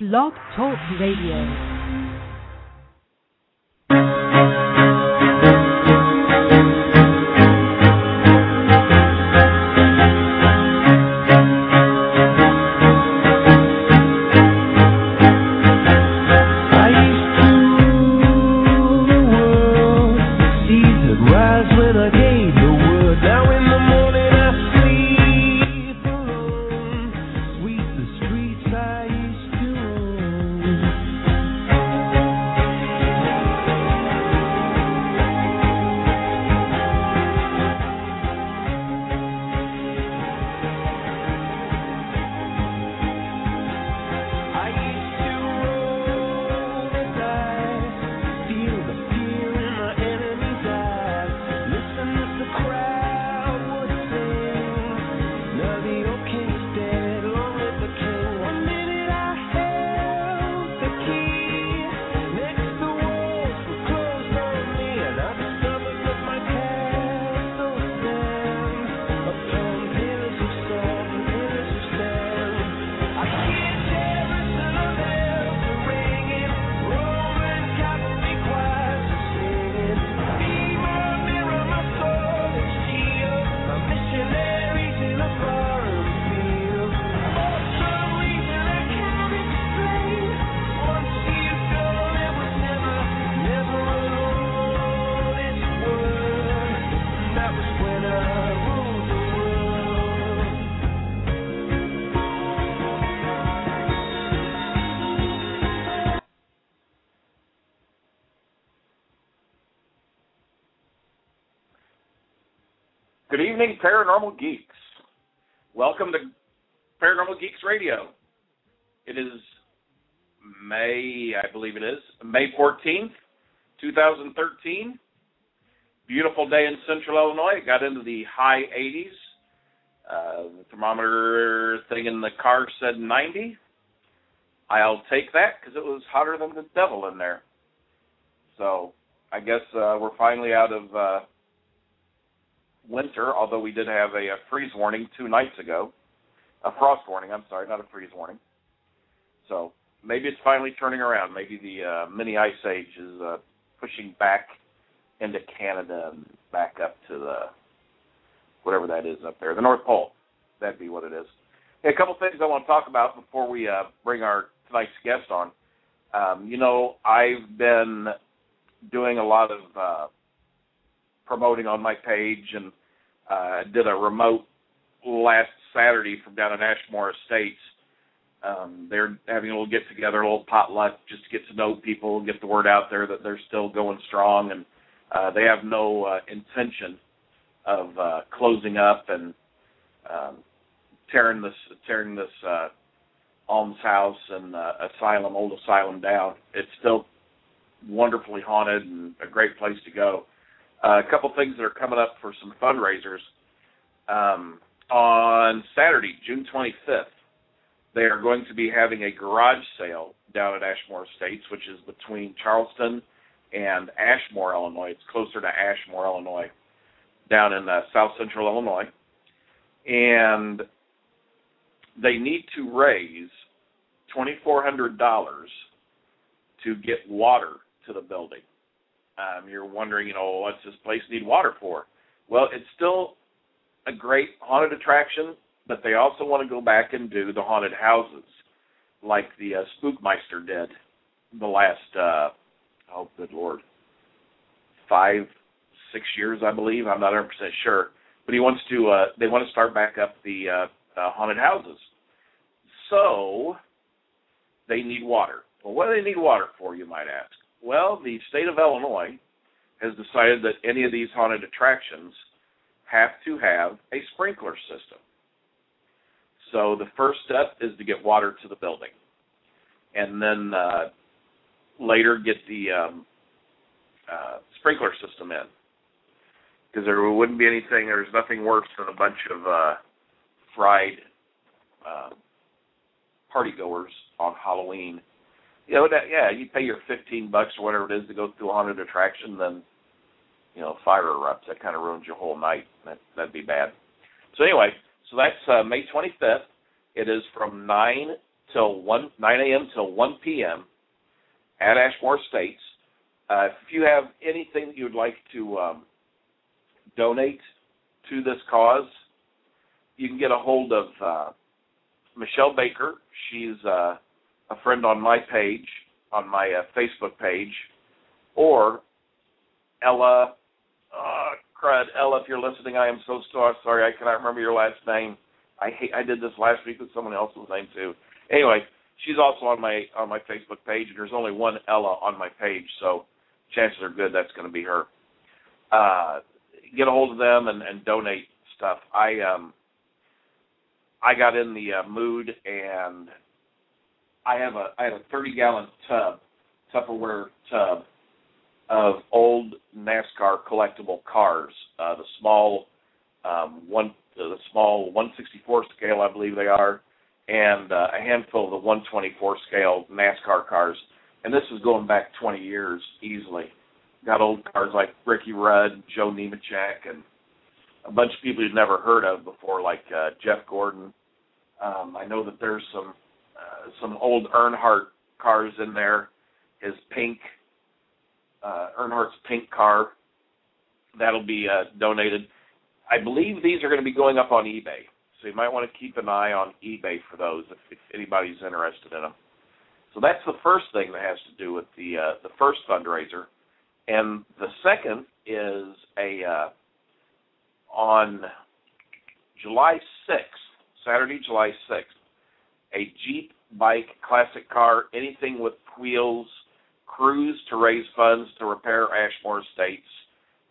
Blog Talk Radio. Good evening, Paranormal Geeks. Welcome to Paranormal Geeks Radio. It is May 14th, 2013. Beautiful day in Central Illinois. It got into the high 80s. The thermometer thing in the car said 90. I'll take that because it was hotter than the devil in there. So I guess we're finally out of winter, although we did have a freeze warning 2 nights ago. A frost warning, I'm sorry, not a freeze warning. So maybe it's finally turning around. Maybe the mini ice age is pushing back into Canada and back up to the, whatever that is up there, the North Pole. That'd be what it is. Hey, a couple things I want to talk about before we bring our tonight's guest on. I've been doing a lot of promoting on my page, and did a remote last Saturday from down in Ashmore Estates. They're having a little get-together, a little potluck, just to get to know people, get the word out there that they're still going strong, and they have no intention of closing up and tearing this almshouse and old asylum down. It's still wonderfully haunted and a great place to go. A couple things that are coming up for some fundraisers. On Saturday, June 25th, they are going to be having a garage sale down at Ashmore Estates, which is between Charleston and Ashmore, Illinois. It's closer to Ashmore, Illinois, down in South Central Illinois. And they need to raise $2,400 to get water to the building. You're wondering, what's this place need water for? Well, it's still a great haunted attraction, but they also want to go back and do the haunted houses like the Spookmeister did the last, good Lord, 5-6 years, I believe. I'm not 100% sure. But they want to start back up the haunted houses. So they need water. Well, what do they need water for, you might ask? Well, the state of Illinois has decided that any of these haunted attractions have to have a sprinkler system. So the first step is to get water to the building, and then later get the sprinkler system in. Because there's nothing worse than a bunch of fried partygoers on Halloween. You pay your $15 or whatever it is to go through a haunted attraction, then, fire erupts. That kind of ruins your whole night. That'd be bad. So anyway, that's May 25th. It is from 9 till 9 a.m. till 1 p.m. at Ashmore Estates. If you have anything that you would like to donate to this cause, you can get a hold of Michelle Baker. She's a friend on my page, on my Facebook page, or Ella. Ella, if you're listening, I am so sorry. I cannot remember your last name. I did this last week with someone else's name too. Anyway, she's also on my Facebook page, and there's only one Ella on my page, so chances are good that's going to be her. Get a hold of them and donate stuff. I got in the mood, and I had a 30-gallon Tupperware tub of old NASCAR collectible cars, the small 1/64 scale, I believe they are, and a handful of the 1/24 scale NASCAR cars. And this is going back 20 years easily. Got old cars like Ricky Rudd, Joe Nemechek, and a bunch of people you've never heard of before, like Jeff Gordon. I know that there's some old Earnhardt cars in there. His Earnhardt's pink car, that'll be donated. I believe these are going to be going up on eBay, so you might want to keep an eye on eBay for those if anybody's interested in them. So that's the first thing that has to do with the first fundraiser. And the second is on July 6th, Saturday, July 6th, a Jeep, bike, classic car, anything with wheels, cruise to raise funds to repair Ashmore Estates,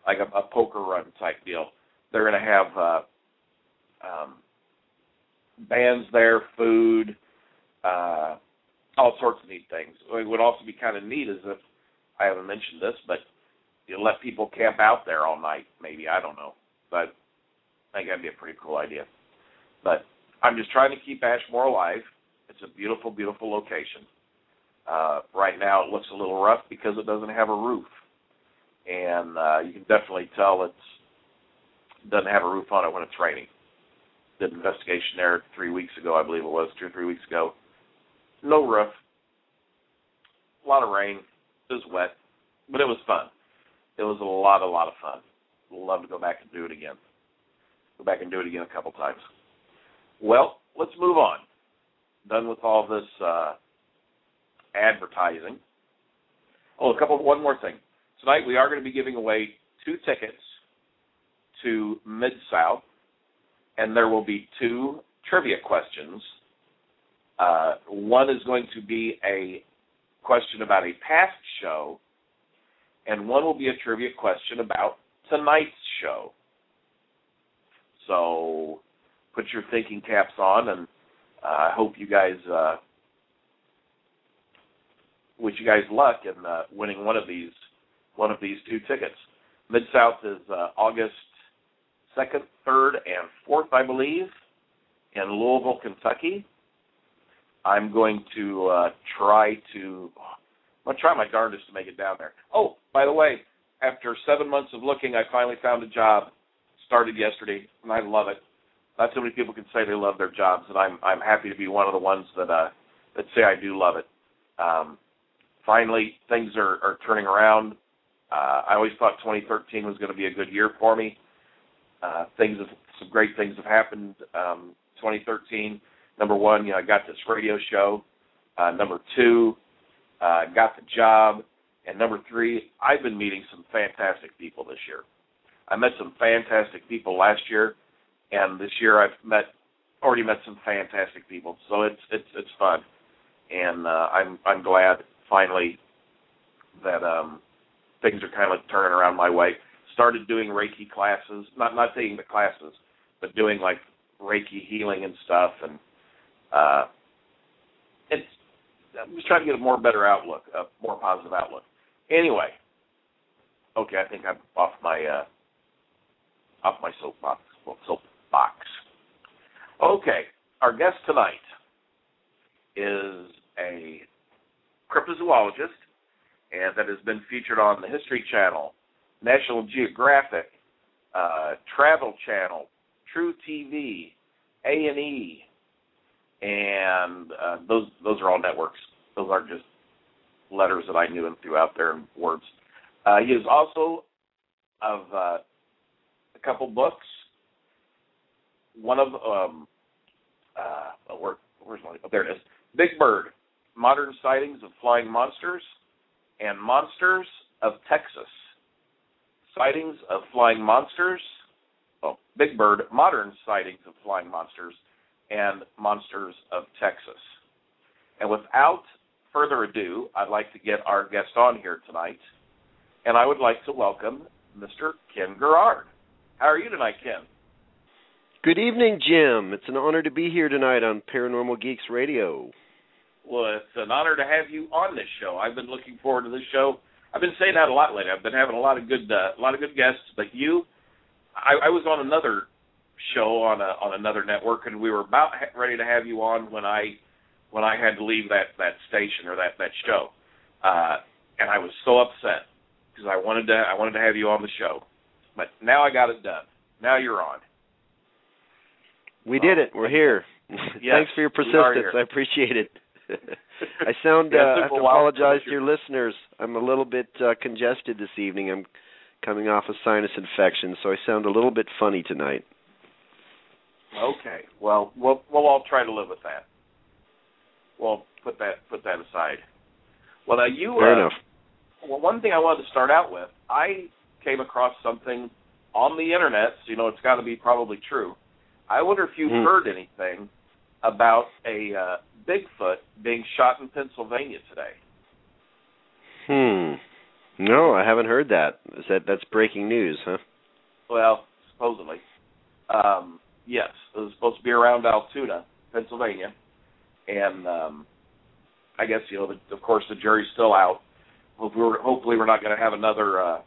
like a poker run type deal. They're going to have bands there, food, all sorts of neat things. It would also be kind of neat, as if I haven't mentioned this, but you let people camp out there all night, maybe, I don't know. But I think that'd be a pretty cool idea. But I'm just trying to keep Ashmore alive. It's a beautiful, beautiful location. Right now it looks a little rough because it doesn't have a roof. And you can definitely tell it doesn't have a roof on it when it's raining. Did an investigation there 3 weeks ago, I believe it was, 2 or 3 weeks ago. No roof. A lot of rain. It was wet. But it was fun. It was a lot of fun. We'd love to go back and do it again. Go back and do it again a couple times. Well, let's move on. Done with all this advertising. One more thing. Tonight we are going to be giving away 2 tickets to Mid-South, and there will be 2 trivia questions. One is going to be a question about a past show, and one will be a trivia question about tonight's show. So put your thinking caps on, and I hope you guys wish you guys luck in winning one of these 2 tickets. Mid-South is August 2nd, 3rd, and 4th, I believe, in Louisville, Kentucky. I'm going to try my darndest to make it down there. Oh, by the way, after 7 months of looking, I finally found a job. Started yesterday, and I love it. Not so many people can say they love their jobs, and I'm happy to be one of the ones that say I do love it. Finally, things are turning around. I always thought 2013 was going to be a good year for me. Some great things have happened. 2013. Number 1, I got this radio show. Number 2, got the job. And number 3, I've been meeting some fantastic people this year. I met some fantastic people last year, and this year I've already met some fantastic people. So it's fun, and I'm glad finally that things are kind of turning around my way. Started doing Reiki classes, not taking the classes, but doing like Reiki healing and stuff, and I'm just trying to get a more positive outlook. Anyway, okay, I think I'm off my soapbox. Okay, our guest tonight is a cryptozoologist, and that has been featured on the History Channel, National Geographic, Travel Channel, True TV, A&E, and those are all networks. Those aren't just letters that I knew and threw out there in words. He is also of a couple books. One of where's one? Oh, there it is. Big Bird: Modern Sightings of Flying Monsters, and Monsters of Texas. Sightings of Flying Monsters. Oh, Big Bird: Modern Sightings of Flying Monsters, and Monsters of Texas. And without further ado, I'd like to get our guest on here tonight, and I would like to welcome Mr. Ken Gerhard. How are you tonight, Ken? Good evening, Jim. It's an honor to be here tonight on Paranormal Geeks Radio. Well, it's an honor to have you on this show. I've been looking forward to this show. I've been saying that a lot lately. I've been having a lot of good guests, but I was on another show on another network, and we were about ready to have you on when I had to leave that station or that show, and I was so upset because I wanted to have you on the show, but now I got it done. Now you're on. We did it. We're here. Yes, thanks for your persistence. I appreciate it. I have to apologize to your listeners. I'm a little bit congested this evening. I'm coming off a sinus infection, so I sound a little bit funny tonight. Okay. Well, we'll all try to live with that. We'll put that aside. Well, now Fair enough. Well, one thing I wanted to start out with, I came across something on the internet, so it's got to be probably true. I wonder if you've heard anything about a Bigfoot being shot in Pennsylvania today. No, I haven't heard that. That's breaking news, huh? Well, supposedly. Yes, it was supposed to be around Altoona, Pennsylvania, and I guess of course the jury's still out. Hopefully we're not going to have another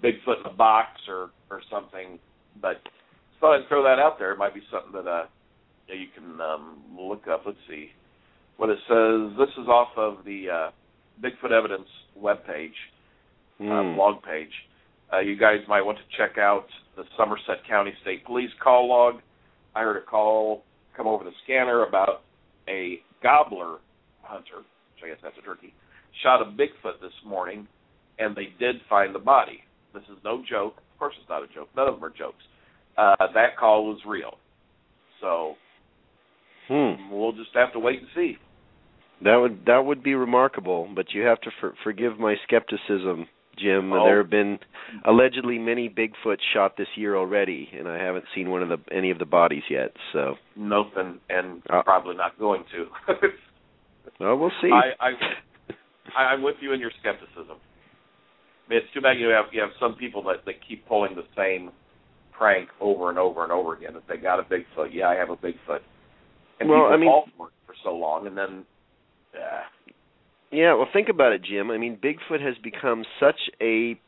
Bigfoot in a box or something. But just thought I'd throw that out there. It might be something that you can look up. Let's see what it says. This is off of the Bigfoot Evidence webpage, blog page. You guys might want to check out the Somerset County State Police call log. I heard a call come over the scanner about a gobbler hunter, which I guess that's a turkey, shot a Bigfoot this morning, and they did find the body. This is no joke. Of course it's not a joke. None of them are jokes. That call was real. So we'll just have to wait and see. That would be remarkable, but you have to forgive my skepticism, Jim. Oh. There have been allegedly many Bigfoot shot this year already, and I haven't seen any of the bodies yet. So nothing, and probably not going to. Well, we'll see. I'm with you in your skepticism. I mean, it's too bad you have some people that keep pulling the same prank over and over and over again. If they got a Bigfoot, yeah, I have a Bigfoot, and people fall for it for so long, and then. Yeah, well, think about it, Jim. I mean, Bigfoot has become such a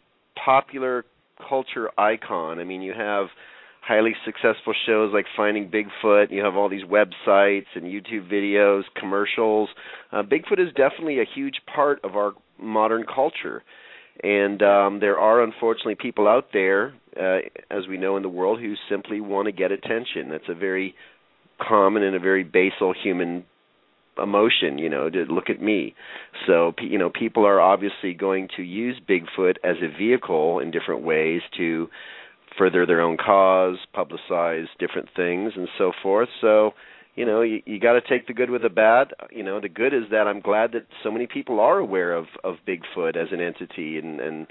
popular culture icon. I mean, you have highly successful shows like Finding Bigfoot. You have all these websites and YouTube videos, commercials. Bigfoot is definitely a huge part of our modern culture. And there are, unfortunately, people out there, as we know in the world, who simply want to get attention. That's a very common and a very basal human emotion, to look at me. So, people are obviously going to use Bigfoot as a vehicle in different ways to further their own cause, publicize different things, and so forth. So, you got to take the good with the bad. The good is that I'm glad that so many people are aware of Bigfoot as an entity, and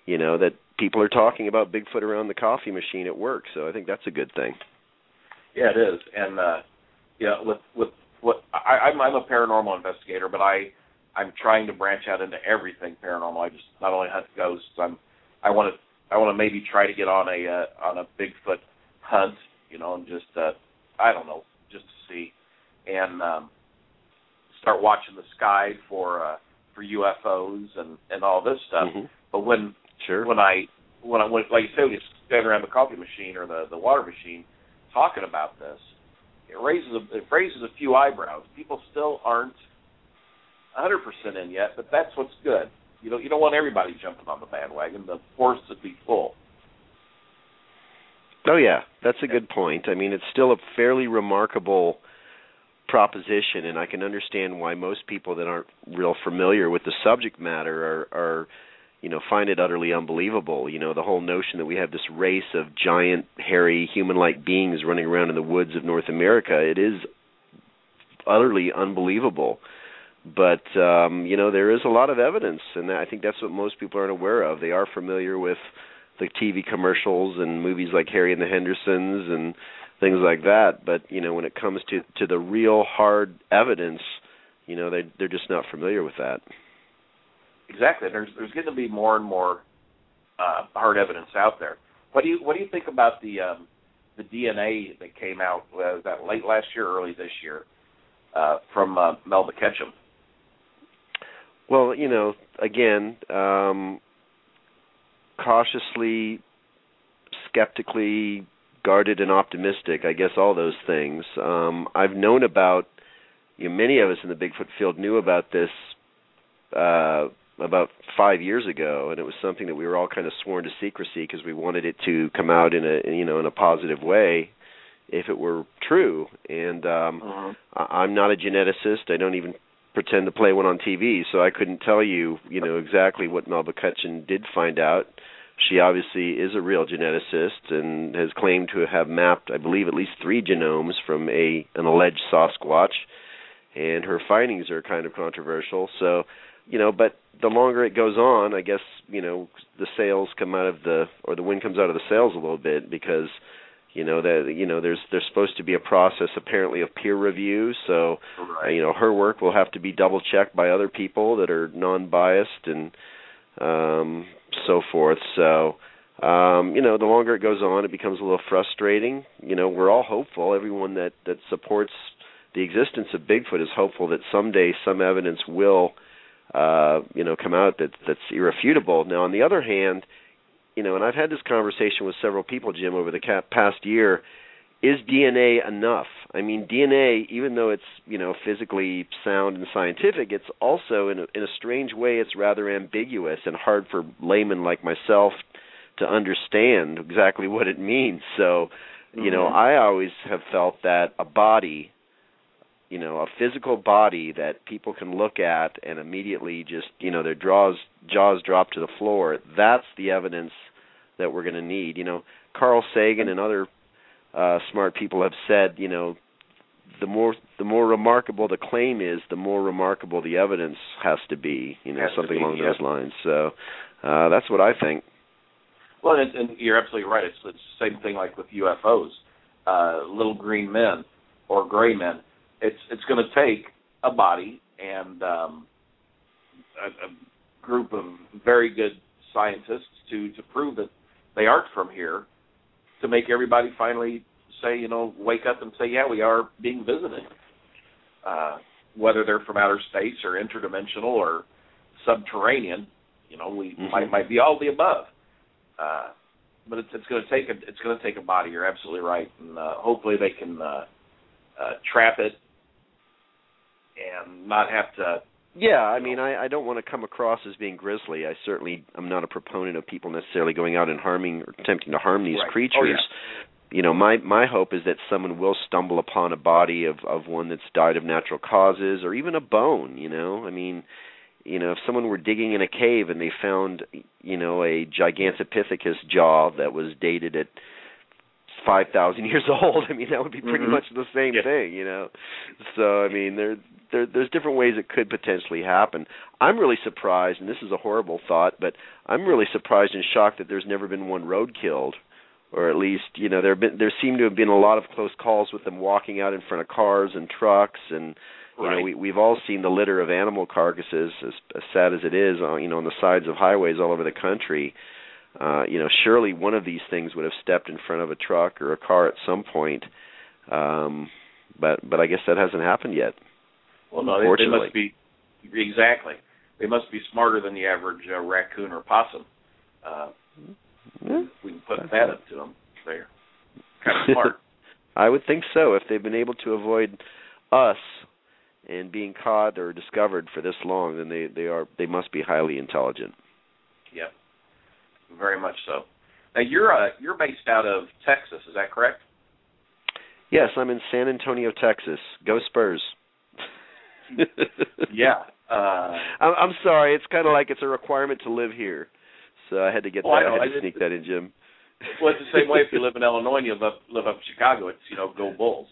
that people are talking about Bigfoot around the coffee machine at work. So I think that's a good thing. Yeah, it is. And with what I'm a paranormal investigator, but I'm trying to branch out into everything paranormal. I just not only hunt ghosts. I want to maybe try to get on a Bigfoot hunt, and just I don't know, just to see, and start watching the sky for UFOs and all this stuff. Mm-hmm. But when I like you said, when you stand around the coffee machine or the water machine talking about this, it raises a few eyebrows. People still aren't 100% in yet, but that's what's good. You don't want everybody jumping on the bandwagon. The forest would be full. Oh, yeah, that's a good point. I mean, it's still a fairly remarkable proposition, and I can understand why most people that aren't real familiar with the subject matter are find it utterly unbelievable. The whole notion that we have this race of giant, hairy, human-like beings running around in the woods of North America, it is utterly unbelievable. But, there is a lot of evidence, and I think that's what most people aren't aware of. They are familiar with the TV commercials and movies like Harry and the Hendersons and things like that. But, when it comes to the real hard evidence, they're just not familiar with that. Exactly. There's going to be more and more hard evidence out there. What do you think about the DNA that came out that late last year, early this year, from Melba Ketchum? Well, again, cautiously, skeptically, guarded and optimistic, I guess all those things. I've known about, many of us in the Bigfoot field knew about this about 5 years ago, and it was something that we were all kind of sworn to secrecy because we wanted it to come out in a positive way if it were true. And I'm not a geneticist. I don't even pretend to play one on TV, so I couldn't tell you, exactly what Melba Ketchum did find out. She obviously is a real geneticist and has claimed to have mapped, I believe, at least 3 genomes from an alleged Sasquatch, and her findings are kind of controversial. So, but the longer it goes on, I guess, the sails come out of the wind comes out of the sails a little bit because, there's supposed to be a process apparently of peer review. So, right. Her work will have to be double checked by other people that are non-biased and so forth. So, the longer it goes on, it becomes a little frustrating. We're all hopeful. Everyone that supports the existence of Bigfoot is hopeful that someday some evidence will come out that's irrefutable. Now, on the other hand, and I've had this conversation with several people, Jim, over the past year, is DNA enough? I mean, DNA, even though it's, physically sound and scientific, it's also, in a strange way, it's rather ambiguous and hard for laymen like myself to understand exactly what it means. So, I always have felt that a body, a physical body that people can look at and immediately just, their jaws drop to the floor, that's the evidence that we're going to need. Carl Sagan and other smart people have said, the more remarkable the claim is, the more remarkable the evidence has to be, something along those lines. So that's what I think. Well, and you're absolutely right. It's the same thing like with UFOs, little green men or gray men. It's going to take a body and a group of very good scientists to prove that they aren't from here, to make everybody finally say, wake up and say, yeah, we are being visited. Whether they're from outer space or interdimensional or subterranean, we might be all the above. But it's going to take a body. You're absolutely right, and hopefully they can trap it and not have to. Yeah, I mean, I don't want to come across as being grisly. I certainly am not a proponent of people necessarily going out and harming or attempting to harm these creatures. Oh, yeah. My hope is that someone will stumble upon a body of one that's died of natural causes, or even a bone. I mean, if someone were digging in a cave and they found, a Gigantopithecus jaw that was dated at 5,000 years old, I mean, that would be pretty much the same thing, So, I mean, there's different ways it could potentially happen. I'm really surprised, and this is a horrible thought, but I'm really surprised and shocked that there's never been one road-killed, or at least, there seem to have been a lot of close calls with them walking out in front of cars and trucks, and we've all seen the litter of animal carcasses, as sad as it is, on the sides of highways all over the country. Surely one of these things would have stepped in front of a truck or a car at some point, but I guess that hasn't happened yet. Well, no, they must be exactly. They must be smarter than the average raccoon or possum. We can put that up to them. They're kind of smart. I would think so. If they've been able to avoid us and being caught or discovered for this long, then they must be highly intelligent. Yep, very much so. Now you're based out of Texas, is that correct? Yes, I'm in San Antonio, Texas. Go Spurs. Yeah. I'm sorry. It's kind of like it's a requirement to live here, so I had to get that. I had to sneak that in, Jim. Well, it's the same way if you live in Illinois and you live up in Chicago. It's go Bulls,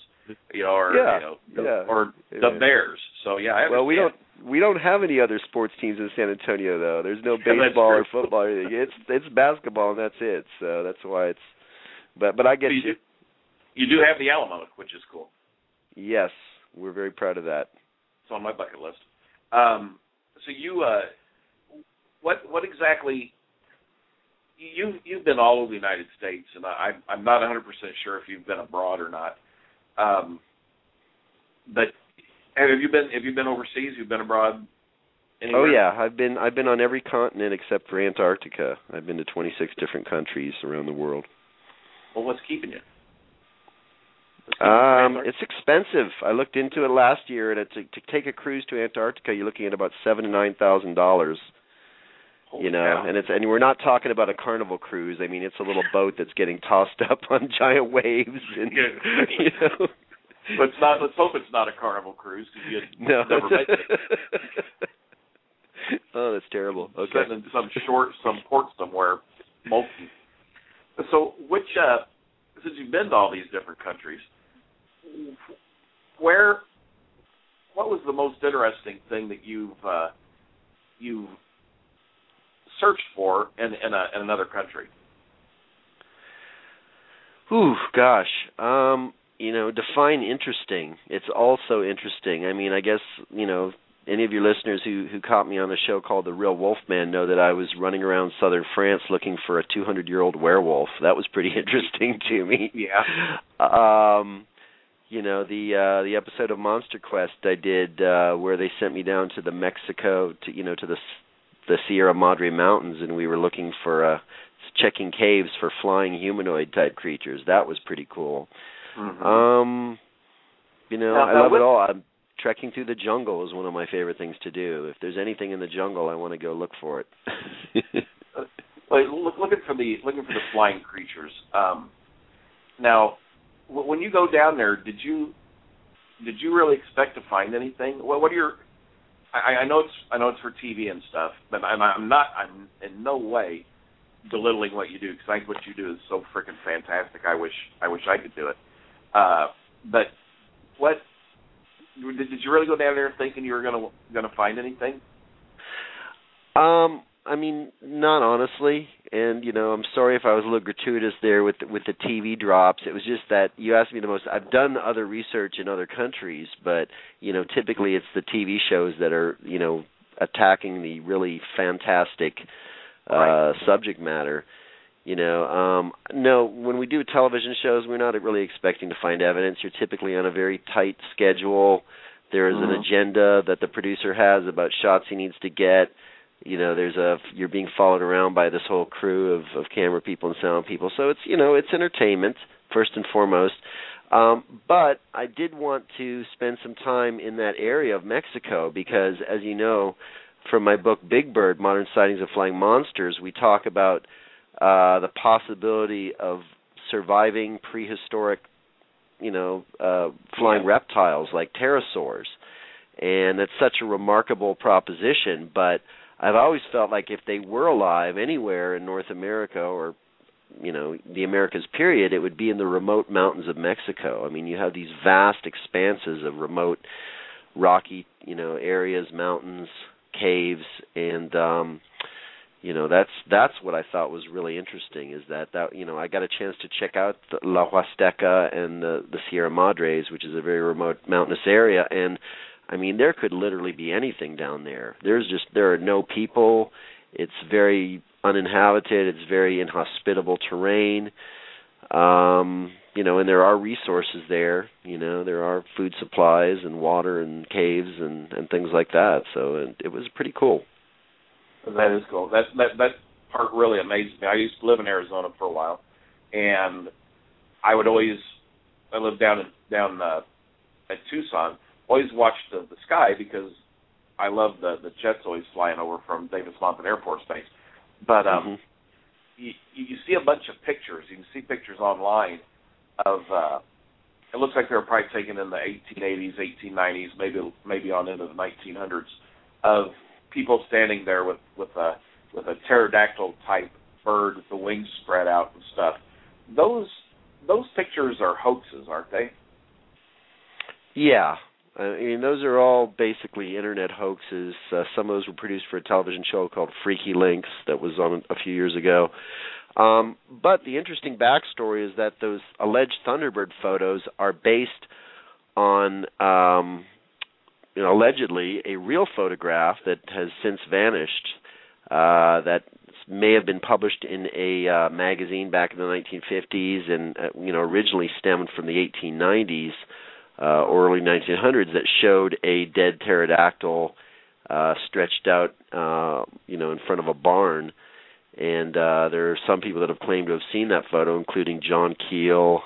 or the Bears. So yeah, I understand. Well, we don't have any other sports teams in San Antonio though. There's no baseball or football or anything. It's basketball and that's it. So that's why it's. But I get you. You do have the Alamo, which is cool. Yes, we're very proud of that. It's on my bucket list. So you, what exactly? You've been all over the United States, and I'm not 100% sure if you've been abroad or not. But have you been overseas? You've been abroad? Anywhere? Oh yeah, I've been on every continent except for Antarctica. I've been to 26 different countries around the world. Well, what's keeping you? It's expensive. I looked into it last year, and to take a cruise to Antarctica, you're looking at about $7,000 to $9,000. Cow. And we're not talking about a Carnival cruise. I mean, it's a little boat that's getting tossed up on giant waves, and But let's hope it's not a Carnival cruise because you'd never make it. Oh, that's terrible. Okay. Sitting in some port somewhere, molten. So, since you've been to all these different countries, what was the most interesting thing that you've searched for in another country? Ooh, gosh. Define interesting. It's also interesting. I mean, I guess, any of your listeners who caught me on a show called The Real Wolfman know that I was running around southern France looking for a 200-year-old werewolf. That was pretty interesting to me. Yeah. The episode of Monster Quest I did where they sent me down to Mexico to the Sierra Madre Mountains, and we were looking for checking caves for flying humanoid type creatures. That was pretty cool. Mm-hmm. I love it all. Trekking through the jungle is one of my favorite things to do. If there's anything in the jungle, I want to go look for it. Looking for the flying creatures. Now, when you go down there, did you really expect to find anything? What are your? I know it's for TV and stuff, but I'm in no way belittling what you do, because I think what you do is so freaking fantastic. I wish I could do it. But what? Did you really go down there thinking you were gonna find anything? I mean, not honestly, and I'm sorry if I was a little gratuitous there with the TV drops. It was just that you asked me the most. I've done other research in other countries, but typically it's the TV shows that are attacking the really fantastic subject matter. No, when we do television shows, we're not really expecting to find evidence. You're typically on a very tight schedule. There is an agenda that the producer has about shots he needs to get. You're being followed around by this whole crew of camera people and sound people. So it's entertainment first and foremost. But I did want to spend some time in that area of Mexico because, as you know, from my book Big Bird: Modern Sightings of Flying Monsters, we talk about the possibility of surviving prehistoric, flying reptiles like pterosaurs. And that's such a remarkable proposition, but I've always felt like if they were alive anywhere in North America or, the Americas period, it would be in the remote mountains of Mexico. I mean, you have these vast expanses of remote rocky, areas, mountains, caves, and that's what I thought was really interesting, is that I got a chance to check out the La Huasteca and the Sierra Madres, which is a very remote mountainous area, and I mean there could literally be anything down there. There are no people. It's very uninhabited. It's very inhospitable terrain. And there are resources there. There are food supplies and water and caves and things like that. So it was pretty cool. That is cool. That part really amazes me. I used to live in Arizona for a while, and I lived down at Tucson. Always watched the sky because I love the jets always flying over from Davis Monthan Air Force Base. But you see a bunch of pictures. You can see pictures online of. It looks like they were probably taken in the 1880s, 1890s, maybe on into the 1900s, of people standing there with a pterodactyl type bird with the wings spread out and stuff. Those pictures are hoaxes, aren't they? Yeah. I mean, those are all basically internet hoaxes. Some of those were produced for a television show called Freaky Links that was on a few years ago. But the interesting backstory is that those alleged Thunderbird photos are based on, allegedly, a real photograph that has since vanished that may have been published in a magazine back in the 1950s and, originally stemmed from the 1890s. Or early 1900s that showed a dead pterodactyl stretched out, in front of a barn. And there are some people that have claimed to have seen that photo, including John Keel,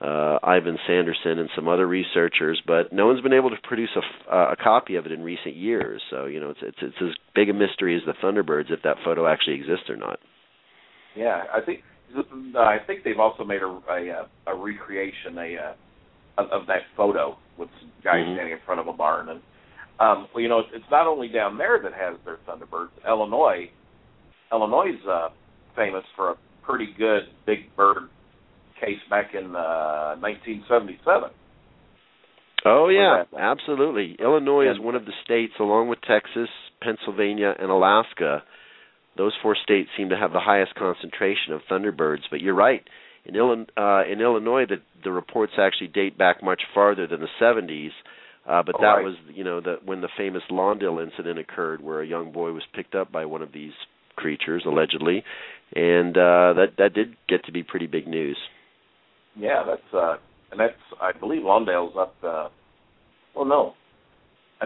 Ivan Sanderson, and some other researchers. But no one's been able to produce a copy of it in recent years. So, it's as big a mystery as the Thunderbirds if that photo actually exists or not. Yeah, I think they've also made a recreation of that photo with some guys standing in front of a barn. And it's not only down there that has their Thunderbirds. Illinois is famous for a pretty good big bird case back in 1977. Oh yeah, absolutely. Illinois is one of the states, along with Texas, Pennsylvania, and Alaska. Those four states seem to have the highest concentration of Thunderbirds. But you're right. In Illinois, the reports actually date back much farther than the 70s, but that was, when the famous Lawndale incident occurred, where a young boy was picked up by one of these creatures, allegedly, and that did get to be pretty big news. Yeah, that's I believe Lawndale's up. I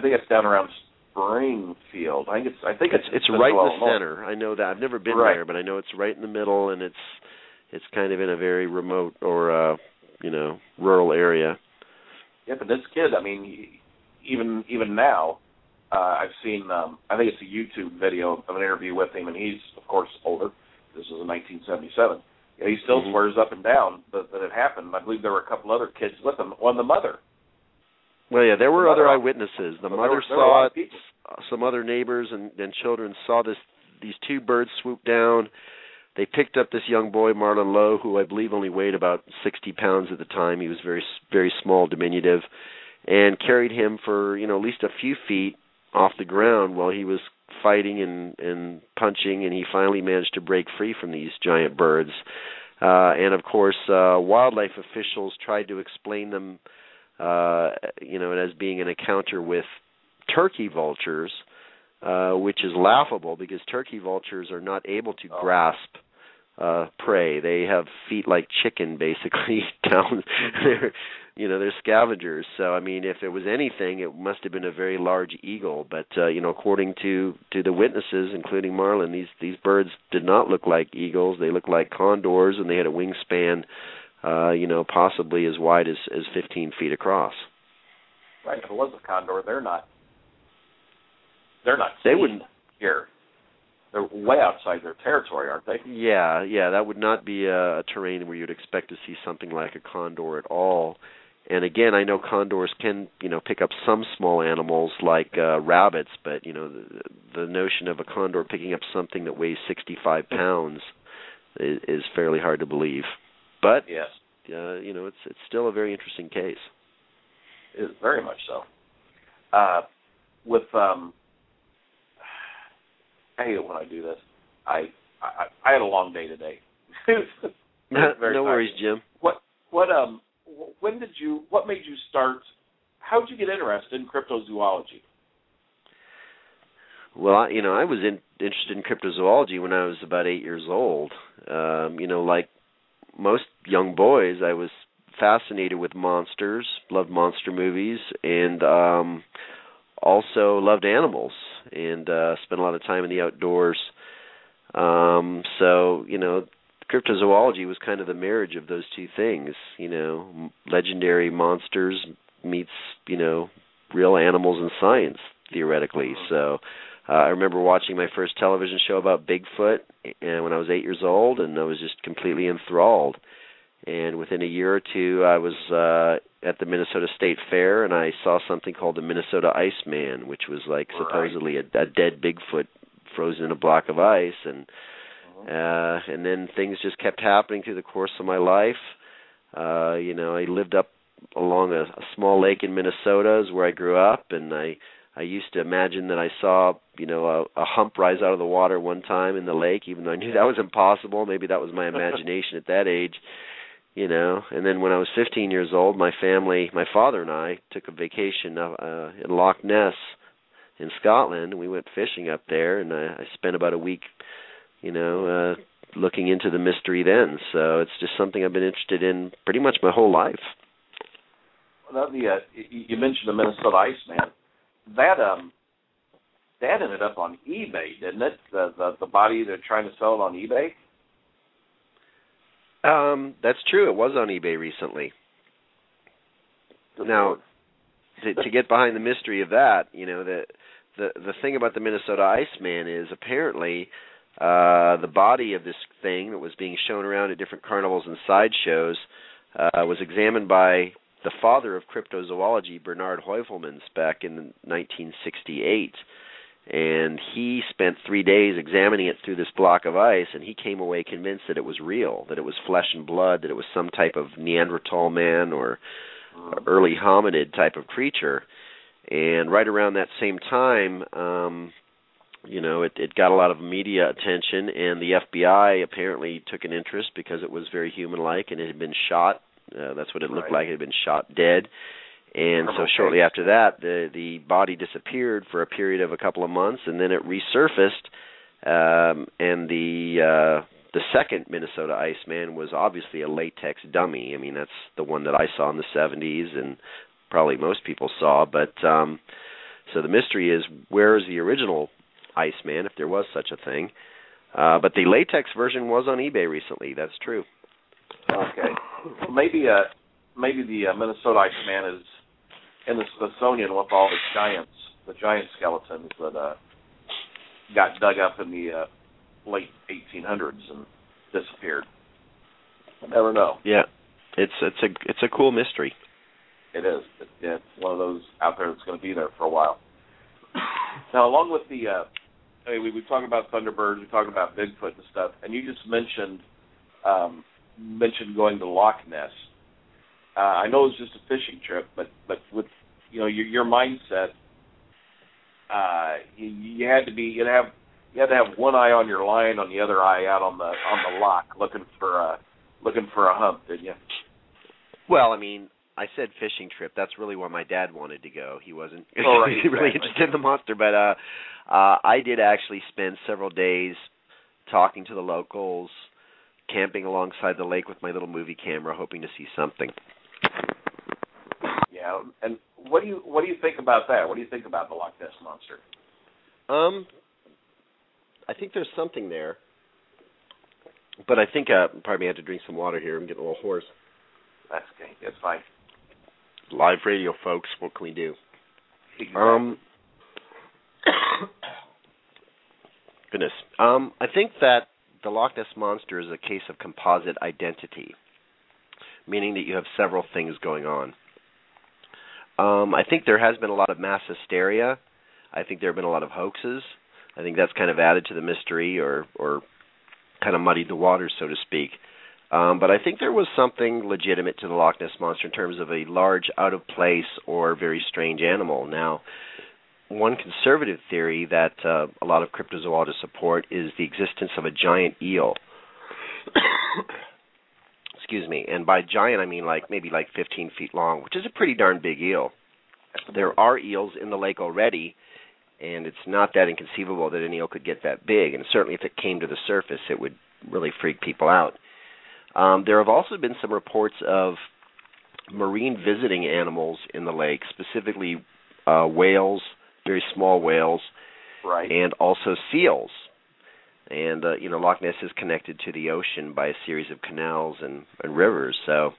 think it's down around Springfield. I think it's right in the Illinois. center. I know that. I've never been there, but I know it's right in the middle, and it's kind of in a very remote or rural area. Yeah, but this kid, I mean, even now, I've seen. I think it's a YouTube video of an interview with him, and he's of course older. This was in 1977. He still swears up and down that it happened. I believe there were a couple other kids with him. One, the mother. Well, yeah, there were other eyewitnesses. The mother saw it. Some other neighbors and children saw these two birds swoop down. They picked up this young boy, Marlon Lowe, who I believe only weighed about 60 pounds at the time. He was very, very small, diminutive, and carried him for, at least a few feet off the ground while he was fighting and punching, and he finally managed to break free from these giant birds. And, of course, wildlife officials tried to explain them, as being an encounter with turkey vultures, which is laughable because turkey vultures are not able to grasp prey. They have feet like chicken, basically. Down, they're scavengers. So, I mean, if it was anything, it must have been a very large eagle. But according to the witnesses, including Marlon, these birds did not look like eagles. They looked like condors, and they had a wingspan, possibly as wide as 15 feet across. Right. If it was a condor, they're not. They wouldn't here. They're way outside their territory, aren't they? Yeah, that would not be a terrain where you'd expect to see something like a condor at all. And again, I know condors can, pick up some small animals like rabbits, but the notion of a condor picking up something that weighs 65 pounds is fairly hard to believe. But yes, it's still a very interesting case. It is very much so. I hate it when I do this. I had a long day today. No worries, Jim. What made you start? How did you get interested in cryptozoology? Well, I was interested in cryptozoology when I was about 8 years old. Like most young boys, I was fascinated with monsters, loved monster movies, and also loved animals, and spent a lot of time in the outdoors. So, cryptozoology was kind of the marriage of those two things, legendary monsters meets, real animals and science, theoretically. So I remember watching my first television show about Bigfoot when I was 8 years old, and I was just completely enthralled. And within a year or two, I was at the Minnesota State Fair, and I saw something called the Minnesota Iceman, which was like supposedly a dead Bigfoot frozen in a block of ice. And then things just kept happening through the course of my life. I lived up along a small lake in Minnesota is where I grew up, and I used to imagine that I saw, a hump rise out of the water one time in the lake, even though I knew that was impossible. Maybe that was my imagination at that age, And then when I was 15 years old, my father and I, took a vacation in Loch Ness in Scotland, and we went fishing up there, and I spent about a week, looking into the mystery then. So it's just something I've been interested in pretty much my whole life. Well, you mentioned the Minnesota Iceman. That ended up on eBay, didn't it? The body they're trying to sell it on eBay. That's true. It was on eBay recently. Now, to get behind the mystery of that, the thing about the Minnesota Iceman is apparently the body of this thing that was being shown around at different carnivals and sideshows was examined by the father of cryptozoology, Bernard Heuvelmans, back in 1968. And he spent 3 days examining it through this block of ice, and he came away convinced that it was real, that it was flesh and blood, that it was some type of Neanderthal man or early hominid type of creature. And right around that same time, it got a lot of media attention, and the FBI apparently took an interest because it was very human-like, and it had been shot. That's what it looked like. It had been shot dead. And so shortly after that, the body disappeared for a period of a couple of months, and then it resurfaced. And the second Minnesota Iceman was obviously a latex dummy. I mean, that's the one that I saw in the 70s, and probably most people saw. But so the mystery is, where is the original Iceman, if there was such a thing? But the latex version was on eBay recently. That's true. Okay. Well, maybe the Minnesota Iceman is in the Smithsonian with all the giant skeletons that got dug up in the late 1800s and disappeared. I never know. Yeah, it's a cool mystery. It is. It's one of those out there that's going to be there for a while. Now, along with we talk about Thunderbirds, we talk about Bigfoot and stuff, and you just mentioned going to Loch Ness. I know it was just a fishing trip, but with your mindset, you had to have one eye on your line, on the other eye out on the loch, looking for a hump, didn't you? Well, I mean, I said fishing trip. That's really where my dad wanted to go. He wasn't really interested in the monster, but I did actually spend several days talking to the locals, camping alongside the lake with my little movie camera, hoping to see something. Yeah, and what do you think about that? What do you think about the Loch Ness monster? I think there's something there, but I think probably have to drink some water here. I'm getting a little hoarse. That's okay. That's fine. Live radio, folks. What can we do? Exactly. Goodness. I think that the Loch Ness monster is a case of composite identity, meaning that you have several things going on. I think there has been a lot of mass hysteria. I think there have been a lot of hoaxes. I think that's kind of added to the mystery or kind of muddied the waters, so to speak. But I think there was something legitimate to the Loch Ness monster in terms of a large, out-of-place or very strange animal. Now, one conservative theory that a lot of cryptozoologists support is the existence of a giant eel. Excuse me. And by giant, I mean maybe 15 feet long, which is a pretty darn big eel. There are eels in the lake already, and it's not that inconceivable that an eel could get that big. And certainly if it came to the surface, it would really freak people out. There have also been some reports of marine visiting animals in the lake, specifically whales, very small whales, right, and also seals. And, Loch Ness is connected to the ocean by a series of canals and rivers. So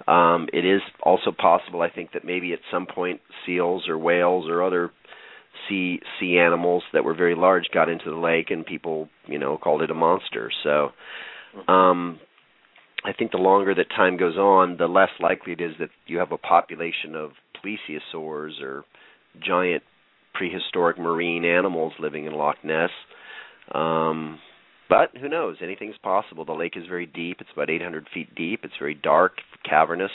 it is also possible, I think, that maybe at some point seals or whales or other sea animals that were very large got into the lake, and people, called it a monster. So I think the longer that time goes on, the less likely it is that you have a population of plesiosaurs or giant prehistoric marine animals living in Loch Ness. But who knows? Anything's possible. The lake is very deep. It's about 800 feet deep. It's very dark, cavernous.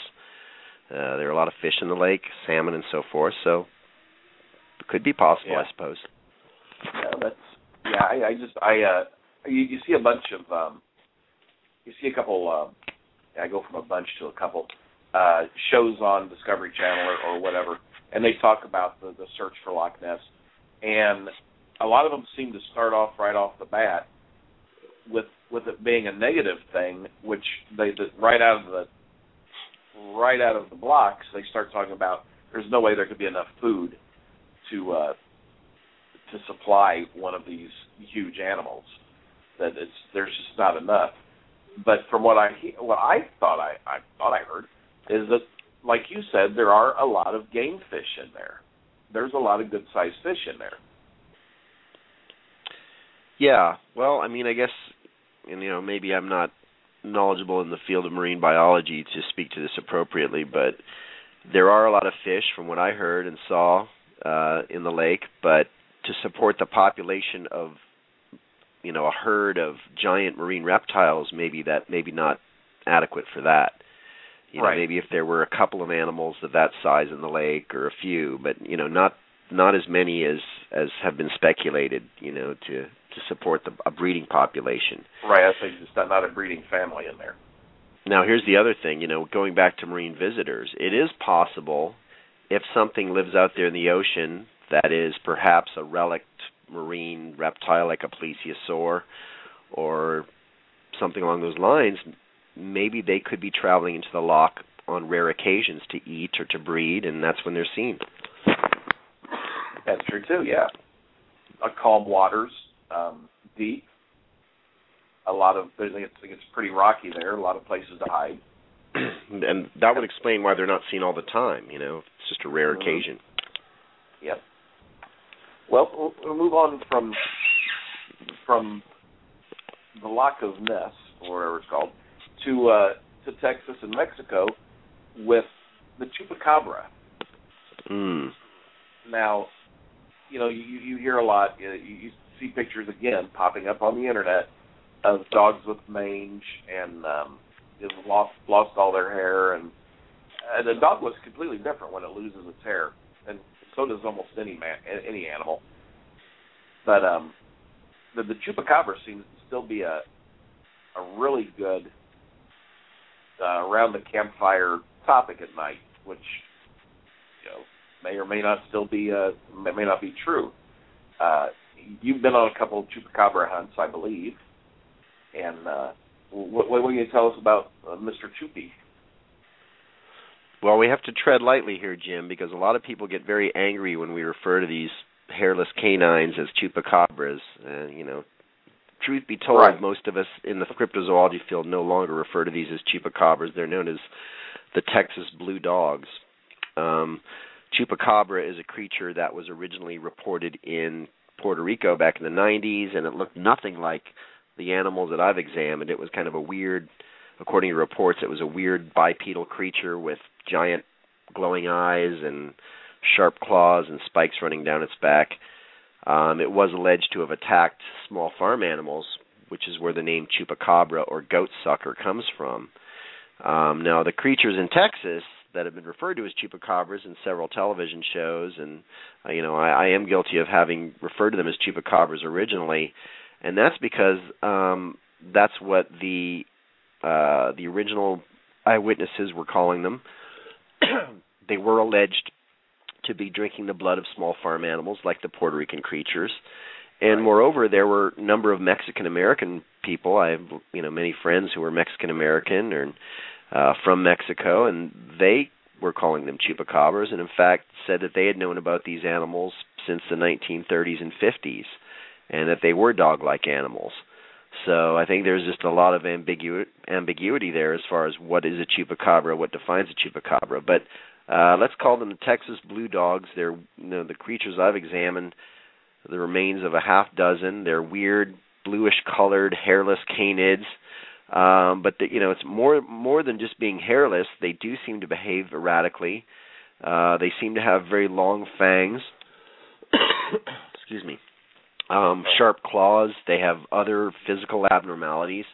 There are a lot of fish in the lake, salmon and so forth. So it could be possible, I suppose. You see a bunch of you see a couple. I go from a bunch to a couple shows on Discovery Channel or whatever, and they talk about the search for Loch Ness, and a lot of them seem to start off right off the bat with it being a negative thing, which they right out of the blocks they start talking about. There's no way there could be enough food to supply one of these huge animals. That there's just not enough. But from what I thought I heard is that, like you said, there are a lot of game fish in there. There's a lot of good-sized fish in there. Yeah, well, I mean, I guess, maybe I'm not knowledgeable in the field of marine biology to speak to this appropriately, but there are a lot of fish, from what I heard and saw in the lake. But to support the population of, a herd of giant marine reptiles, maybe not adequate for that. Right. Maybe if there were a couple of animals of that size in the lake, or a few, but not as many as have been speculated, to support a breeding population. Right, I think just not a breeding family in there. Now, here's the other thing, going back to marine visitors, it is possible if something lives out there in the ocean that is perhaps a relict marine reptile like a plesiosaur or something along those lines, maybe they could be traveling into the loch on rare occasions to eat or to breed, and that's when they're seen. That's true too, yeah. Calm waters, deep. I think it's pretty rocky there. A lot of places to hide. And that would explain why they're not seen all the time. It's just a rare occasion. Yep. Well, we'll move on from the Loch of Ness, or whatever it's called, to Texas and Mexico with the chupacabra. Now, you hear a lot. You see pictures again popping up on the internet of dogs with mange and they've lost all their hair, and the dog looks completely different when it loses its hair, and so does almost any animal. But the chupacabra seems to still be a really good around the campfire topic at night, which may or may not still be may not be true. You've been on a couple of chupacabra hunts, I believe, and what can you tell us about Mr. Chupi? Well, we have to tread lightly here, Jim, because a lot of people get very angry when we refer to these hairless canines as chupacabras. Truth be told, right. Most of us in the cryptozoology field no longer refer to these as chupacabras. They're known as the Texas blue dogs. Chupacabra is a creature that was originally reported in Puerto Rico back in the 90s, and it looked nothing like the animals that I've examined. It was kind of a weird, according to reports, it was a weird bipedal creature with giant glowing eyes and sharp claws and spikes running down its back. It was alleged to have attacked small farm animals, which is where the name chupacabra or goat sucker comes from. Now, the creatures in Texas that have been referred to as chupacabras in several television shows, and I am guilty of having referred to them as chupacabras originally, and that's because that's what the original eyewitnesses were calling them. They were alleged to be drinking the blood of small farm animals like the Puerto Rican creatures. And moreover, there were a number of Mexican-American people. I have many friends who were Mexican-American or from Mexico, and they were calling them chupacabras, and in fact said that they had known about these animals since the 1930s and 50s, and that they were dog-like animals. So I think there's just a lot of ambiguity there as far as what is a chupacabra, what defines a chupacabra. But Let's call them the Texas blue dogs. They're the creatures I've examined, the remains of a half dozen. They're weird, bluish-colored, hairless canids. But it's more than just being hairless. They do seem to behave erratically. They seem to have very long fangs. Excuse me. Sharp claws. They have other physical abnormalities.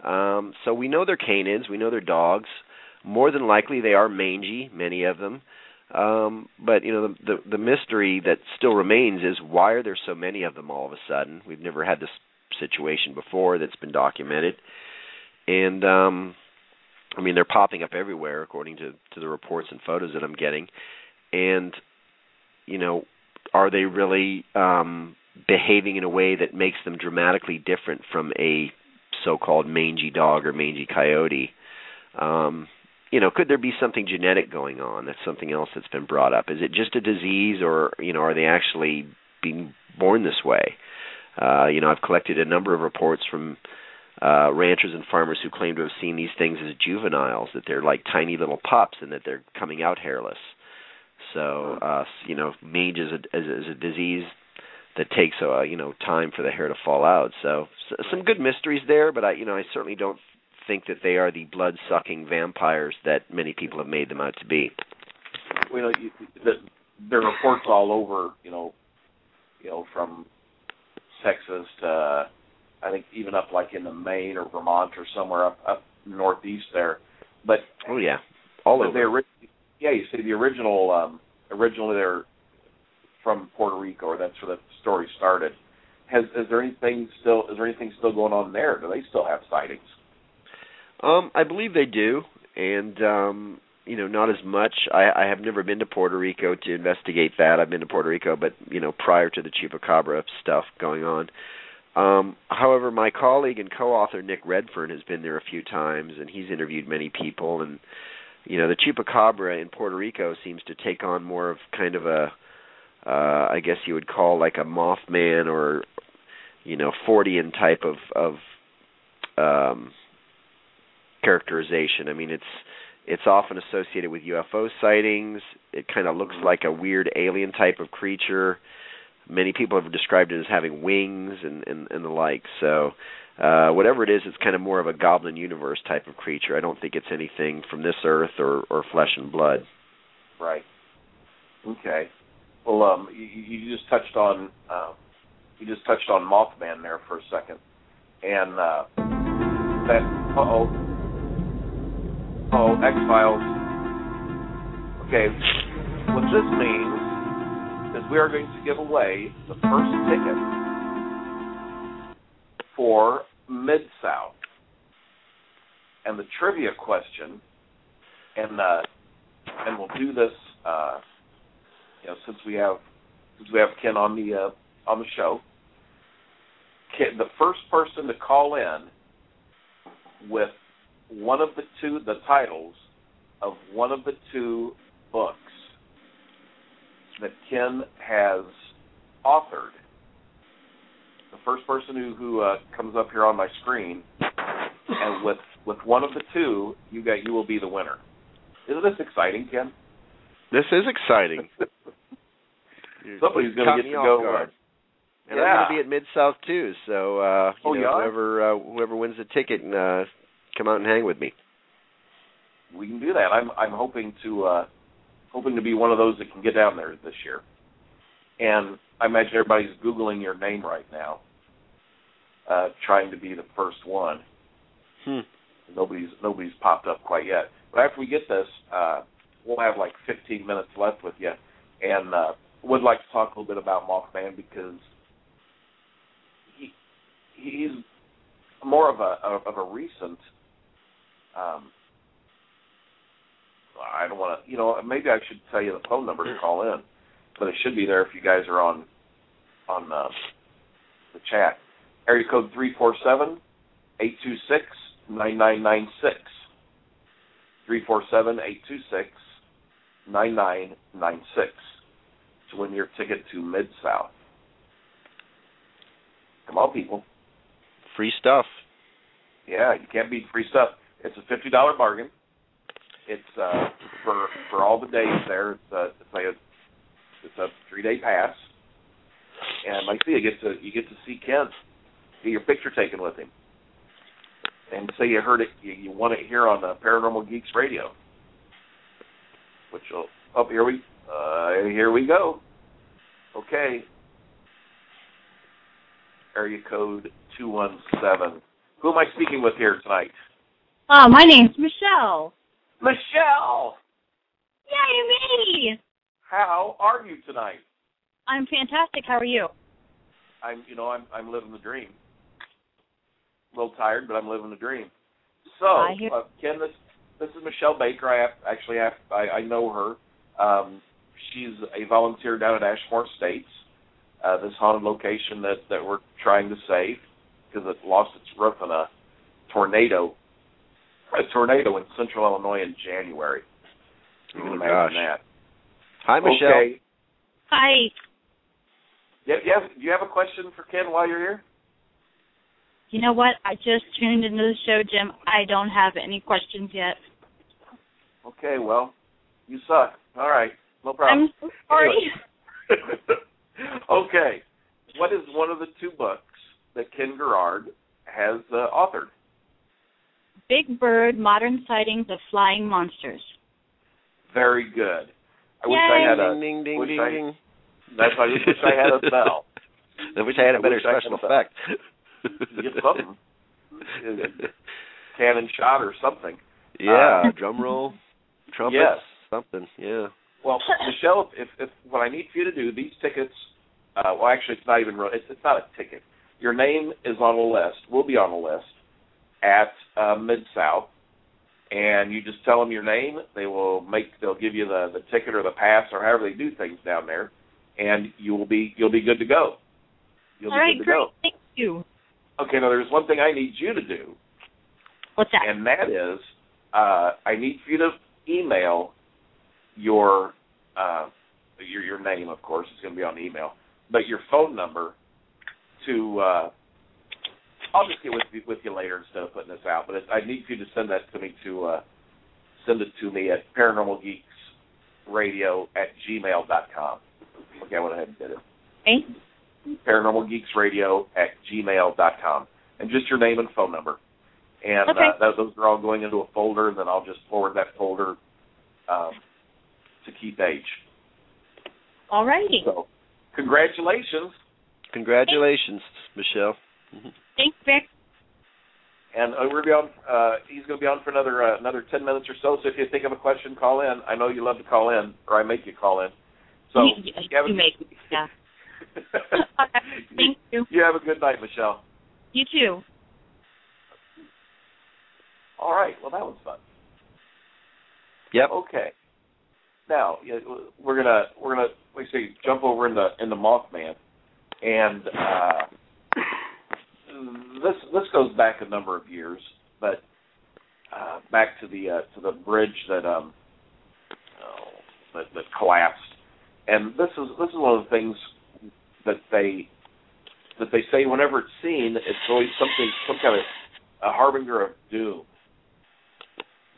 So we know they're canids. We know they're dogs. More than likely, they are mangy, many of them. But the mystery that still remains is, why are there so many of them all of a sudden? We've never had this situation before that's been documented. And they're popping up everywhere, according to the reports and photos that I'm getting. And are they really behaving in a way that makes them dramatically different from a so-called mangy dog or mangy coyote? Could there be something genetic going on? That's something else that's been brought up. Is it just a disease, or are they actually being born this way? I've collected a number of reports from ranchers and farmers who claim to have seen these things as juveniles, that they're like tiny little pups and that they're coming out hairless. So, mange is a disease that takes time for the hair to fall out. So some good mysteries there, but I certainly don't think that they are the blood-sucking vampires that many people have made them out to be. Well, there are reports all over, from Texas to, I think, even up like in the Maine or Vermont or somewhere up northeast there. But oh yeah, all over. You see the originally they're from Puerto Rico, or that's where the story started. Is there anything still going on there? Do they still have sightings? I believe they do, and not as much. I have never been to Puerto Rico to investigate that. I've been to Puerto Rico, but prior to the Chupacabra stuff going on. However, my colleague and co-author Nick Redfern has been there a few times, and he's interviewed many people. And the Chupacabra in Puerto Rico seems to take on more of kind of a, I guess you would call like a Mothman or Fortean type of characterization. I mean, it's often associated with UFO sightings. It kind of looks like a weird alien type of creature. Many people have described it as having wings and the like. So whatever it is, it's kind of more of a goblin universe type of creature. I don't think it's anything from this earth or flesh and blood. Right. Okay. Well, you just touched on Mothman there for a second, and that X-Files. Okay, what this means is we are going to give away the first ticket for Mid-South. And the trivia question, and we'll do this, since we have Ken on the show. Ken, the first person to call in with one of the titles of one of the two books that Ken has authored, the first person who comes up here on my screen, and with one of the two, you will be the winner. Isn't this exciting, Ken? This is exciting. Somebody's going to get to go. And I'm going to be at Mid-South too, so whoever wins the ticket, come out and hang with me. We can do that. I'm hoping to be one of those that can get down there this year. And I imagine everybody's Googling your name right now, trying to be the first one. Nobody's popped up quite yet. But after we get this, we'll have like 15 minutes left with you, and would like to talk a little bit about Mothman, because he's more of a recent. I don't want to, maybe I should tell you the phone number to call in, but it should be there if you guys are on the chat. Area code 347-826-9996. 347-826-9996 to win your ticket to Mid-South. Come on, people. Free stuff. Yeah, you can't beat free stuff. It's a $50 bargain. It's for all the days there. It's a 3-day pass, and like I say, you get to see Ken, get your picture taken with him, and say you heard it. You want it here on Paranormal Geeks Radio, which will here we go. Okay. Area code 217. Who am I speaking with here tonight? Oh, my name's Michelle. Michelle! Yay, me! How are you tonight? I'm fantastic. How are you? I'm living the dream. A little tired, but I'm living the dream. So, Ken, this is Michelle Baker. I know her. She's a volunteer down at Ashmore Estates, this haunted location that we're trying to save because it lost its roof in a tornado in central Illinois in January. You can imagine that. Hi, Michelle. Okay. Hi. Do you have a question for Ken while you're here? You know what? I just tuned into the show, Jim. I don't have any questions yet. Okay, well, you suck. All right, no problem. I'm so sorry. Okay, what is one of the 2 books that Ken Gerhard has authored? Big Bird, Modern Sightings of Flying Monsters. Very good. I wish Yay. I had a ding, ding, ding, ding. That's why I wish I had a bell. I wish I had a better special effect. Get something. Cannon shot or something. Yeah, drum roll, trumpets, yes. something, yeah. Well, Michelle, if what I need for you to do, these tickets, actually it's not even, it's not a ticket. Your name is on a list, will be on a list at Mid-South, and you just tell them your name. They'll give you the ticket or the pass or however they do things down there, and you'll be good to go. You'll All be right, good to great. go. Thank you. Okay, now there's one thing I need you to do. What's that? And that is, I need for you to email your name, of course. It's going to be on the email, but your phone number to. I'll just get with you later instead of putting this out. But I need for you to send that to me send it to me at paranormalgeeksradio@gmail.com. Okay, I went ahead and did it. Okay. paranormalgeeksradio@gmail.com, and just your name and phone number. And okay. Those are all going into a folder, and then I'll just forward that folder to Keith H. All righty. So, congratulations. Congratulations, Michelle. Thanks, Vic. And we're gonna be on. He's going to be on for another 10 minutes or so. So if you think of a question, call in. I know you love to call in, or I make you call in. So you make me. Yeah. Okay. Thank you. You have a good night, Michelle. You too. All right. Well, that was fun. Yep. Okay. Now we're gonna like I say jump over in the Mothman, and this goes back a number of years, but back to the bridge that collapsed, and this is one of the things that they say whenever it's seen, it's always some kind of a harbinger of doom.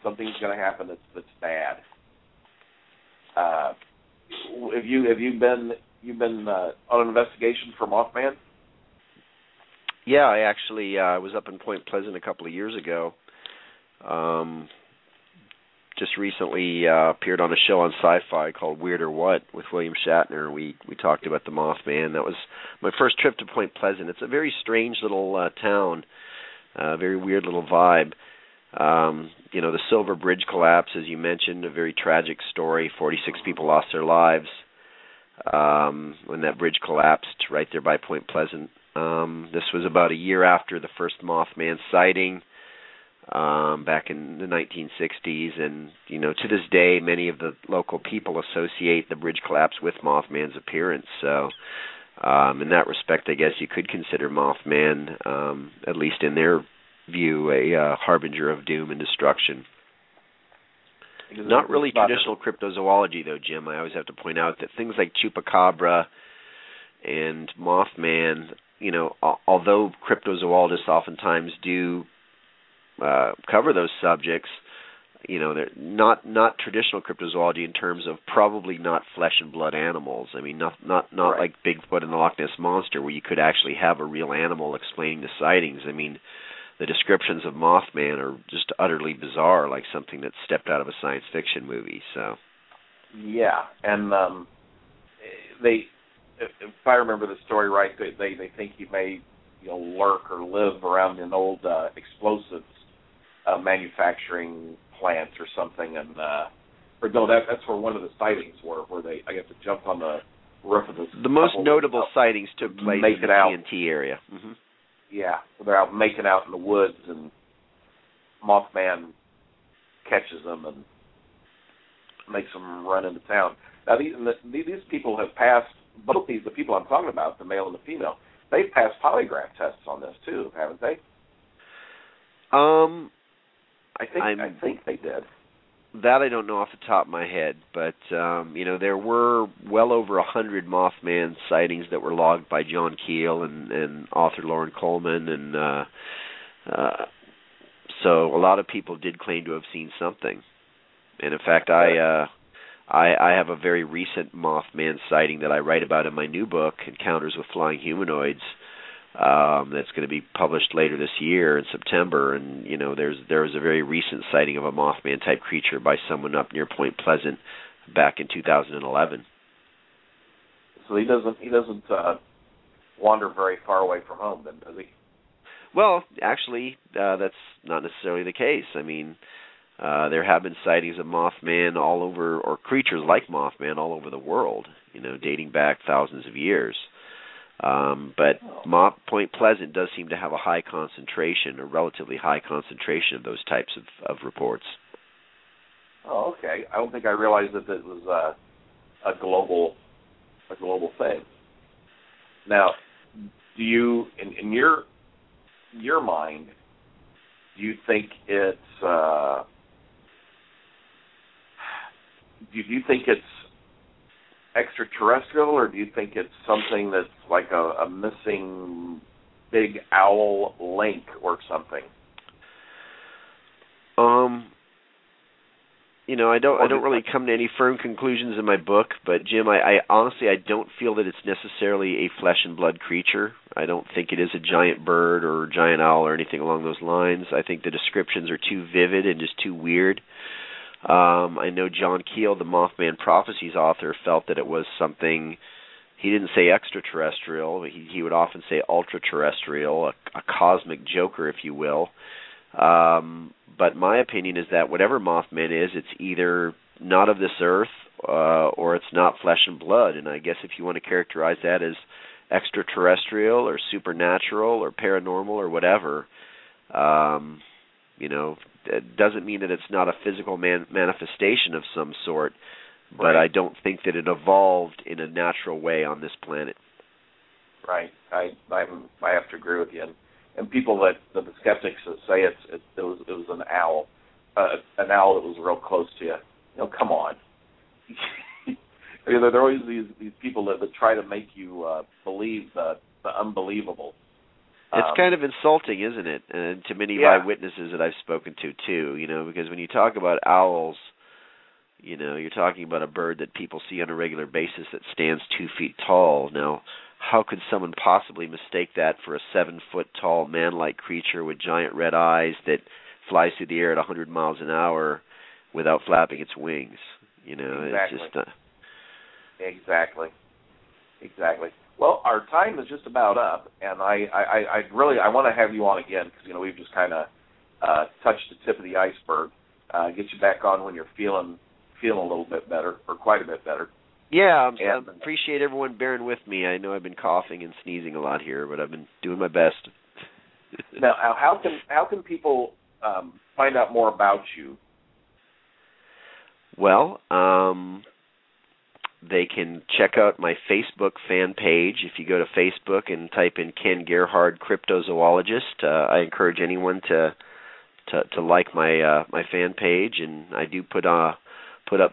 Something's going to happen that's bad. Have you been on an investigation for Mothman? Yeah, I actually was up in Point Pleasant a couple of years ago. Just recently appeared on a show on Sci-Fi called Weird or What with William Shatner. We talked about the Mothman. That was my first trip to Point Pleasant. It's a very strange little town, very weird little vibe. The Silver Bridge collapse, as you mentioned, a very tragic story. 46 people lost their lives when that bridge collapsed right there by Point Pleasant. This was about a year after the first Mothman sighting back in the 1960s, and to this day, many of the local people associate the bridge collapse with Mothman's appearance. So, in that respect, I guess you could consider Mothman, at least in their view, a harbinger of doom and destruction. Not really traditional cryptozoology, though, Jim. I always have to point out that things like Chupacabra and Mothman, although cryptozoologists oftentimes do cover those subjects, they're not traditional cryptozoology in terms of probably not flesh and blood animals. I mean, not Right. like Bigfoot and the Loch Ness Monster, where you could actually have a real animal explaining the sightings. I mean, the descriptions of Mothman are just utterly bizarre, like something that stepped out of a science fiction movie. So. Yeah, and if I remember the story right, they think he may lurk or live around an old explosives manufacturing plant or something, and that's where one of the sightings were, where I have to jump on the roof of this. The most notable sightings took place in the TNT area. Mm-hmm. Yeah, they're out making out in the woods, and Mothman catches them and makes them run into town. Now, these people have passed, both the people I'm talking about, the male and the female, they've passed polygraph tests on this too, haven't they? I think they did. That I don't know off the top of my head, but there were well over 100 Mothman sightings that were logged by John Keel and author Lauren Coleman, and so a lot of people did claim to have seen something. And in fact, I have a very recent Mothman sighting that I write about in my new book, Encounters with Flying Humanoids, that's going to be published later this year in September. And there's a very recent sighting of a Mothman type creature by someone up near Point Pleasant back in 2011. So he doesn't wander very far away from home, then, does he? Well, actually, that's not necessarily the case. I mean, there have been sightings of Mothman all over, or creatures like Mothman all over the world, dating back thousands of years. But Point Pleasant does seem to have a high concentration, a relatively high concentration of those types of reports. Oh, okay. I don't think I realized that it was a global thing. Now, do you, in your mind, do you think it's extraterrestrial, or do you think it's something that's like a missing big owl link or something? I don't really come to any firm conclusions in my book, but Jim, I honestly don't feel that it's necessarily a flesh and blood creature. I don't think it is a giant bird or a giant owl or anything along those lines. I think the descriptions are too vivid and just too weird. I know John Keel, the Mothman Prophecies author, felt that it was something. He didn't say extraterrestrial. He would often say ultra-terrestrial, a cosmic joker, if you will. But my opinion is that whatever Mothman is, it's either not of this earth or it's not flesh and blood. And I guess if you want to characterize that as extraterrestrial or supernatural or paranormal or whatever, it doesn't mean that it's not a physical manifestation of some sort, but right. I don't think that it evolved in a natural way on this planet. Right. I have to agree with you. And people the skeptics that say it was an owl that was real close to you. Come on. There are always these people that try to make you believe the unbelievable. It's kind of insulting, isn't it? And to many eyewitnesses that I've spoken to too, because when you talk about owls, you're talking about a bird that people see on a regular basis that stands 2 feet tall. Now, how could someone possibly mistake that for a 7-foot-tall man-like creature with giant red eyes that flies through the air at 100 miles an hour without flapping its wings? Exactly. It's just Exactly. Well, our time is just about up, and I want to have you on again because we've just kind of touched the tip of the iceberg. Get you back on when you're feeling a little bit better, or quite a bit better. Yeah, I appreciate everyone bearing with me. I know I've been coughing and sneezing a lot here, but I've been doing my best. Now, how can people find out more about you? Well, they can check out my Facebook fan page. If you go to Facebook and type in Ken Gerhard Cryptozoologist, I encourage anyone to like my fan page, and I do put up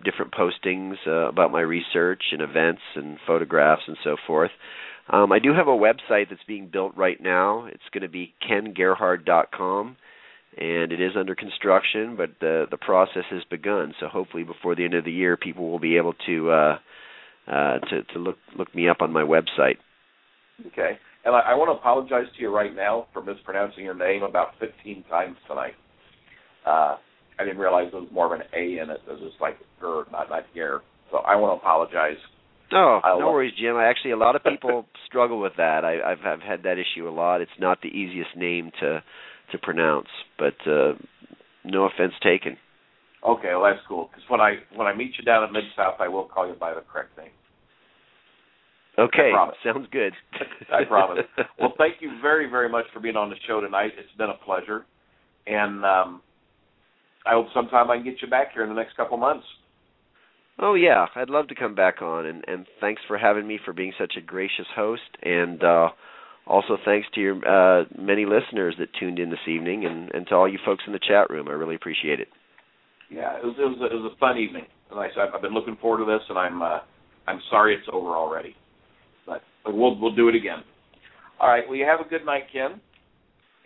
different postings about my research and events and photographs and so forth. I do have a website that's being built right now. It's going to be kengerhard.com, and it is under construction, but the process has begun. So hopefully before the end of the year, people will be able to look me up on my website. Okay. And I want to apologize to you right now for mispronouncing your name about 15 times tonight. I didn't realize there was more of an A in it. It was just like not Ger. So I want to apologize. Oh, no worries, Jim. Actually, a lot of people struggle with that. I've had that issue a lot. It's not the easiest name to pronounce, but no offense taken. Okay, well that's cool. Because when I meet you down at Mid-South, I will call you by the correct name. Okay, sounds good. I promise. Well, thank you very, very much for being on the show tonight. It's been a pleasure, and I hope sometime I can get you back here in the next couple months. Oh, yeah, I'd love to come back on, and thanks for having me, for being such a gracious host, and also thanks to your many listeners that tuned in this evening, and to all you folks in the chat room. I really appreciate it. Yeah, it was a fun evening. And like I said, I've been looking forward to this, and I'm sorry it's over already, but we'll do it again. All right, well, you have a good night, Ken,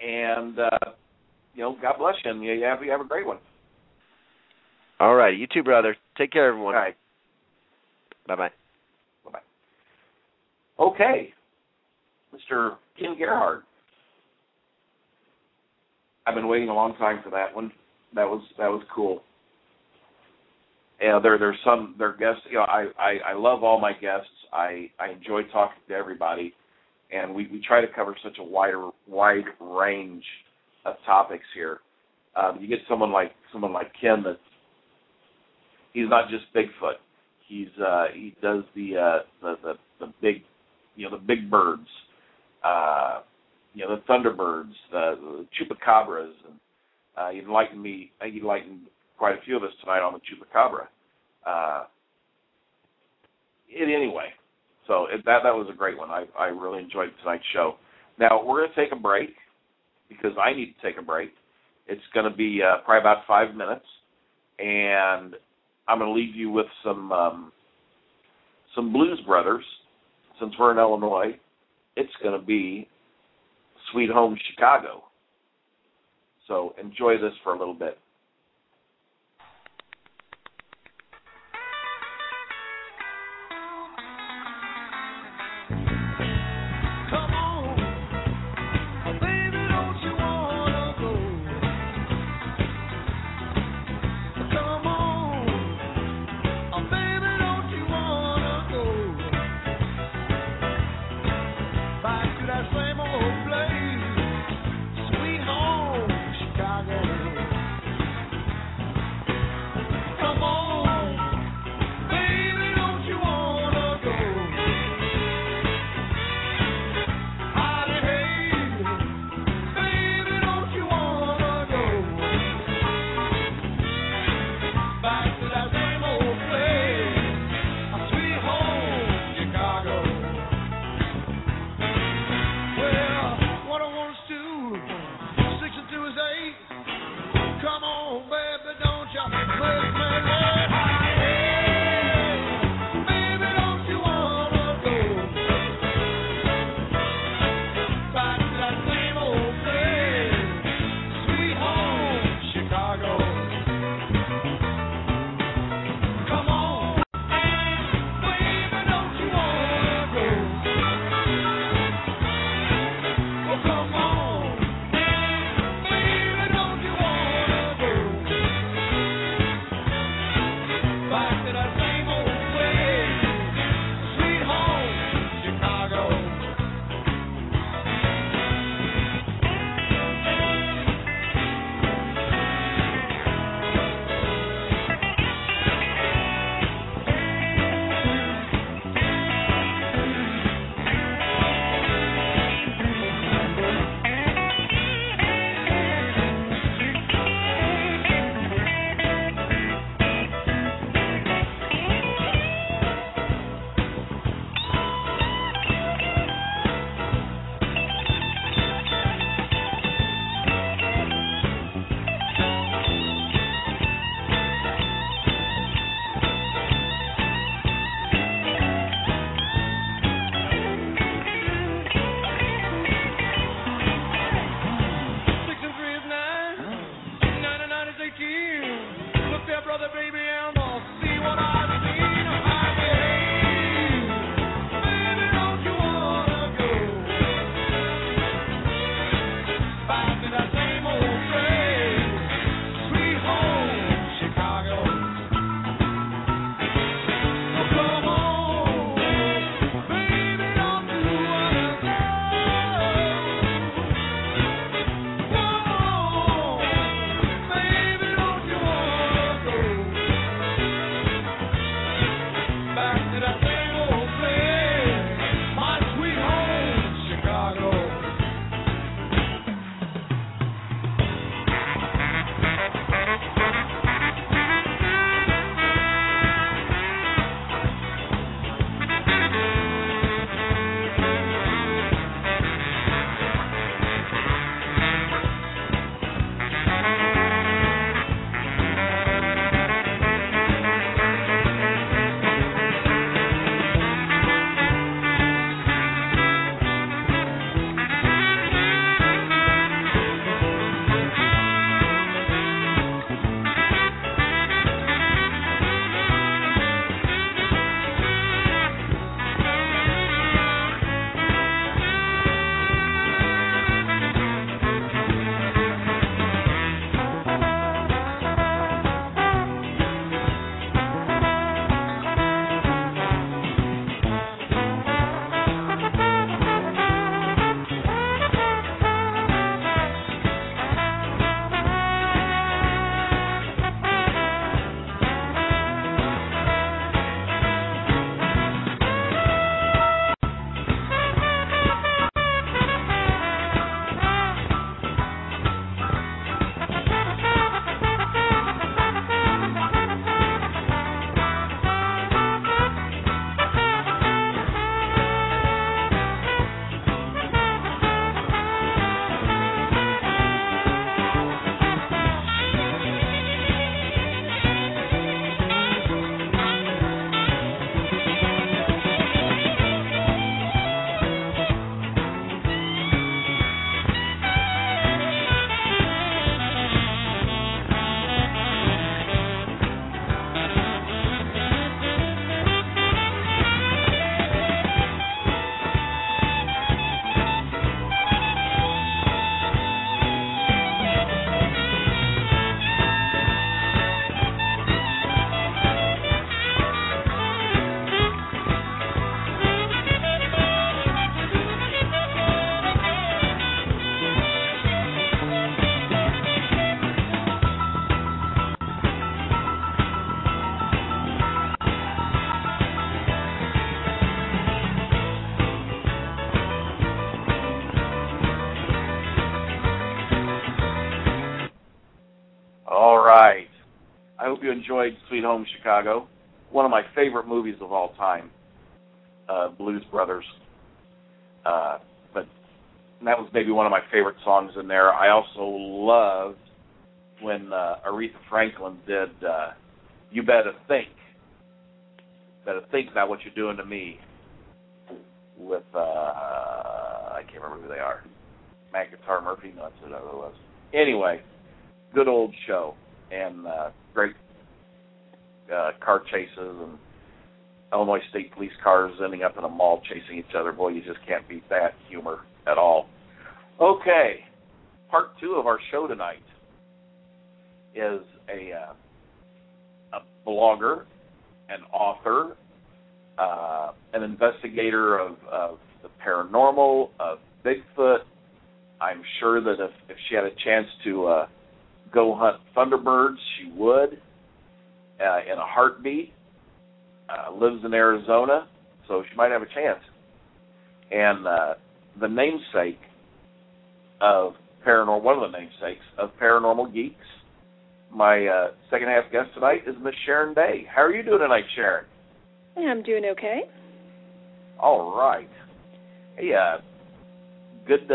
and God bless you, and you have a great one. All right, you too, brother. Take care, everyone. All right. Bye-bye. Bye-bye. Okay, Mr. Ken Gerhard. I've been waiting a long time for that one. That was cool. Yeah, they're guests. I love all my guests. I enjoy talking to everybody, and we try to cover such a wide range of topics here. You get someone like Ken that he's not just Bigfoot. He does the big the big birds, the thunderbirds, the chupacabras, and he enlightened quite a few of us tonight on the chupacabra. Anyway, so that was a great one. I really enjoyed tonight's show. Now we're going to take a break because I need to take a break. It's going to be probably about 5 minutes, and I'm going to leave you with some Blues Brothers. Since we're in Illinois, it's going to be Sweet Home Chicago. So enjoy this for a little bit. hope you enjoyed Sweet Home Chicago. One of my favorite movies of all time, Blues Brothers. But that was maybe one of my favorite songs in there. I also loved when Aretha Franklin did You Better Think. Better Think About What You're Doing to Me with, I can't remember who they are. Matt Guitar Murphy? No, that's who it was. Anyway, good old show. And great car chases and Illinois State Police cars ending up in a mall chasing each other. Boy, you just can't beat that humor at all. Okay, part 2 of our show tonight is a blogger, an author, an investigator of the paranormal, of Bigfoot. I'm sure that if she had a chance to go hunt thunderbirds, she would in a heartbeat. Lives in Arizona, so she might have a chance. And the namesake of paranormal, one of the namesakes of Paranormal Geeks, my second half guest tonight is Miss Sharon Day. How are you doing tonight, Sharon? I'm doing okay. All right. Hey, good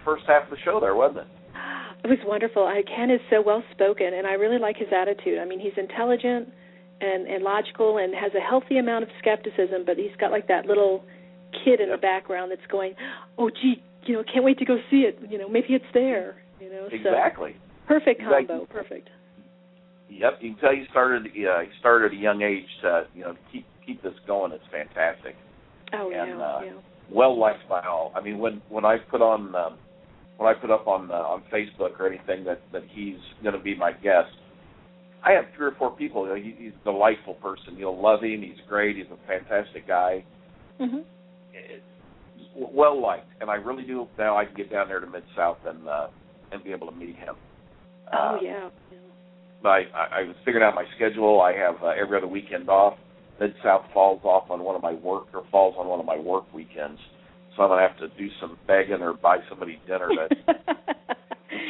first half of the show there, wasn't it? It was wonderful. Ken is so well spoken, and I really like his attitude. I mean, he's intelligent and logical and has a healthy amount of skepticism, but he's got like that little kid in the background that's going, oh, gee, can't wait to go see it. Maybe it's there. Exactly. So, perfect combo. Perfect. Yep. You can tell he started at a young age to keep this going. It's fantastic. Oh, and, yeah. Well liked by all. I mean, when I put on when I put up on Facebook or anything that he's going to be my guest, I have 3 or 4 people. He's a delightful person. You'll love him. He's great. He's a fantastic guy. Mm-hmm. Well liked, and I really do. Now I can get down there to Mid-South and be able to meet him. Oh yeah. But I was figuring out my schedule. I have every other weekend off. Mid-South falls on one of my work weekends. So I'm gonna have to do some begging or buy somebody dinner to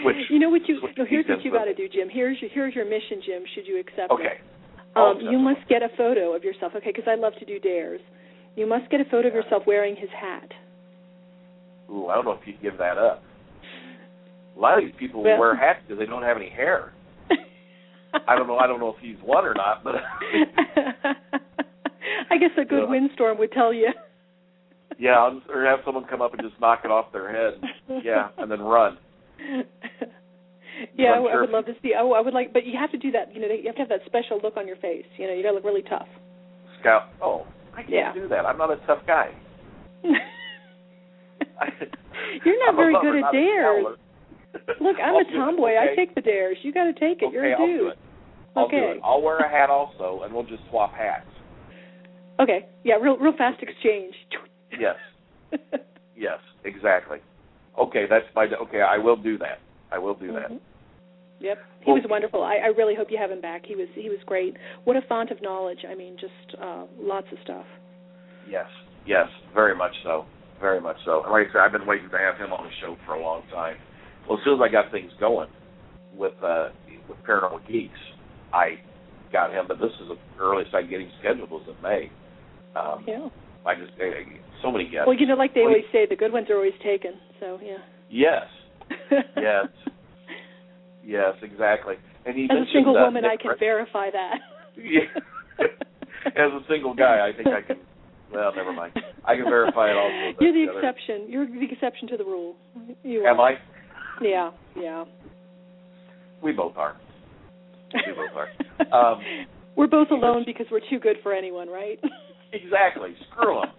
switch. Here's what you got to do, Jim. Here's your mission, Jim. Should you accept it? Okay. You must get a photo of yourself. Okay, because I love to do dares. You must get a photo of yourself wearing his hat. Ooh, I don't know if you'd give that up. A lot of these people wear hats because they don't have any hair. I don't know if he's one or not, but I guess a good windstorm would tell you. Yeah, or have someone come up and just knock it off their head. Yeah, and then run. Yeah, I would love to see. Oh, I would like, but you have to do that. You have to have that special look on your face. You got to look really tough. Scout. Oh, I can't do that. I'm not a tough guy. You're not very good at dares. Look, I'm a tomboy. Okay. I take the dares. You got to take it. Okay, You're a dude. I'll do it. I'll wear a hat also, and we'll just swap hats. Okay. Yeah, real fast exchange. Yes. Yes, exactly. Okay, okay, I will do that. Mm-hmm. Yep. He was wonderful. I really hope you have him back. He was great. What a font of knowledge. I mean, just lots of stuff. Yes, very much so. Very much so. And like I said, I've been waiting to have him on the show for a long time. Well, as soon as I got things going with Paranormal Geeks, I got him, but this is the earliest I can get him scheduled was in May. Yeah. I just so many guests. Well, like they always say, the good ones are always taken. So yeah. Yes. Yes, exactly. And he as a single woman, I can verify that. Yeah. As a single guy, I think I can. Well, never mind. I can verify it also. You're the exception. You're the exception to the rule. You Am are. I? Yeah. We both are. We're both alone because we're too good for anyone, right? Exactly. Screw them.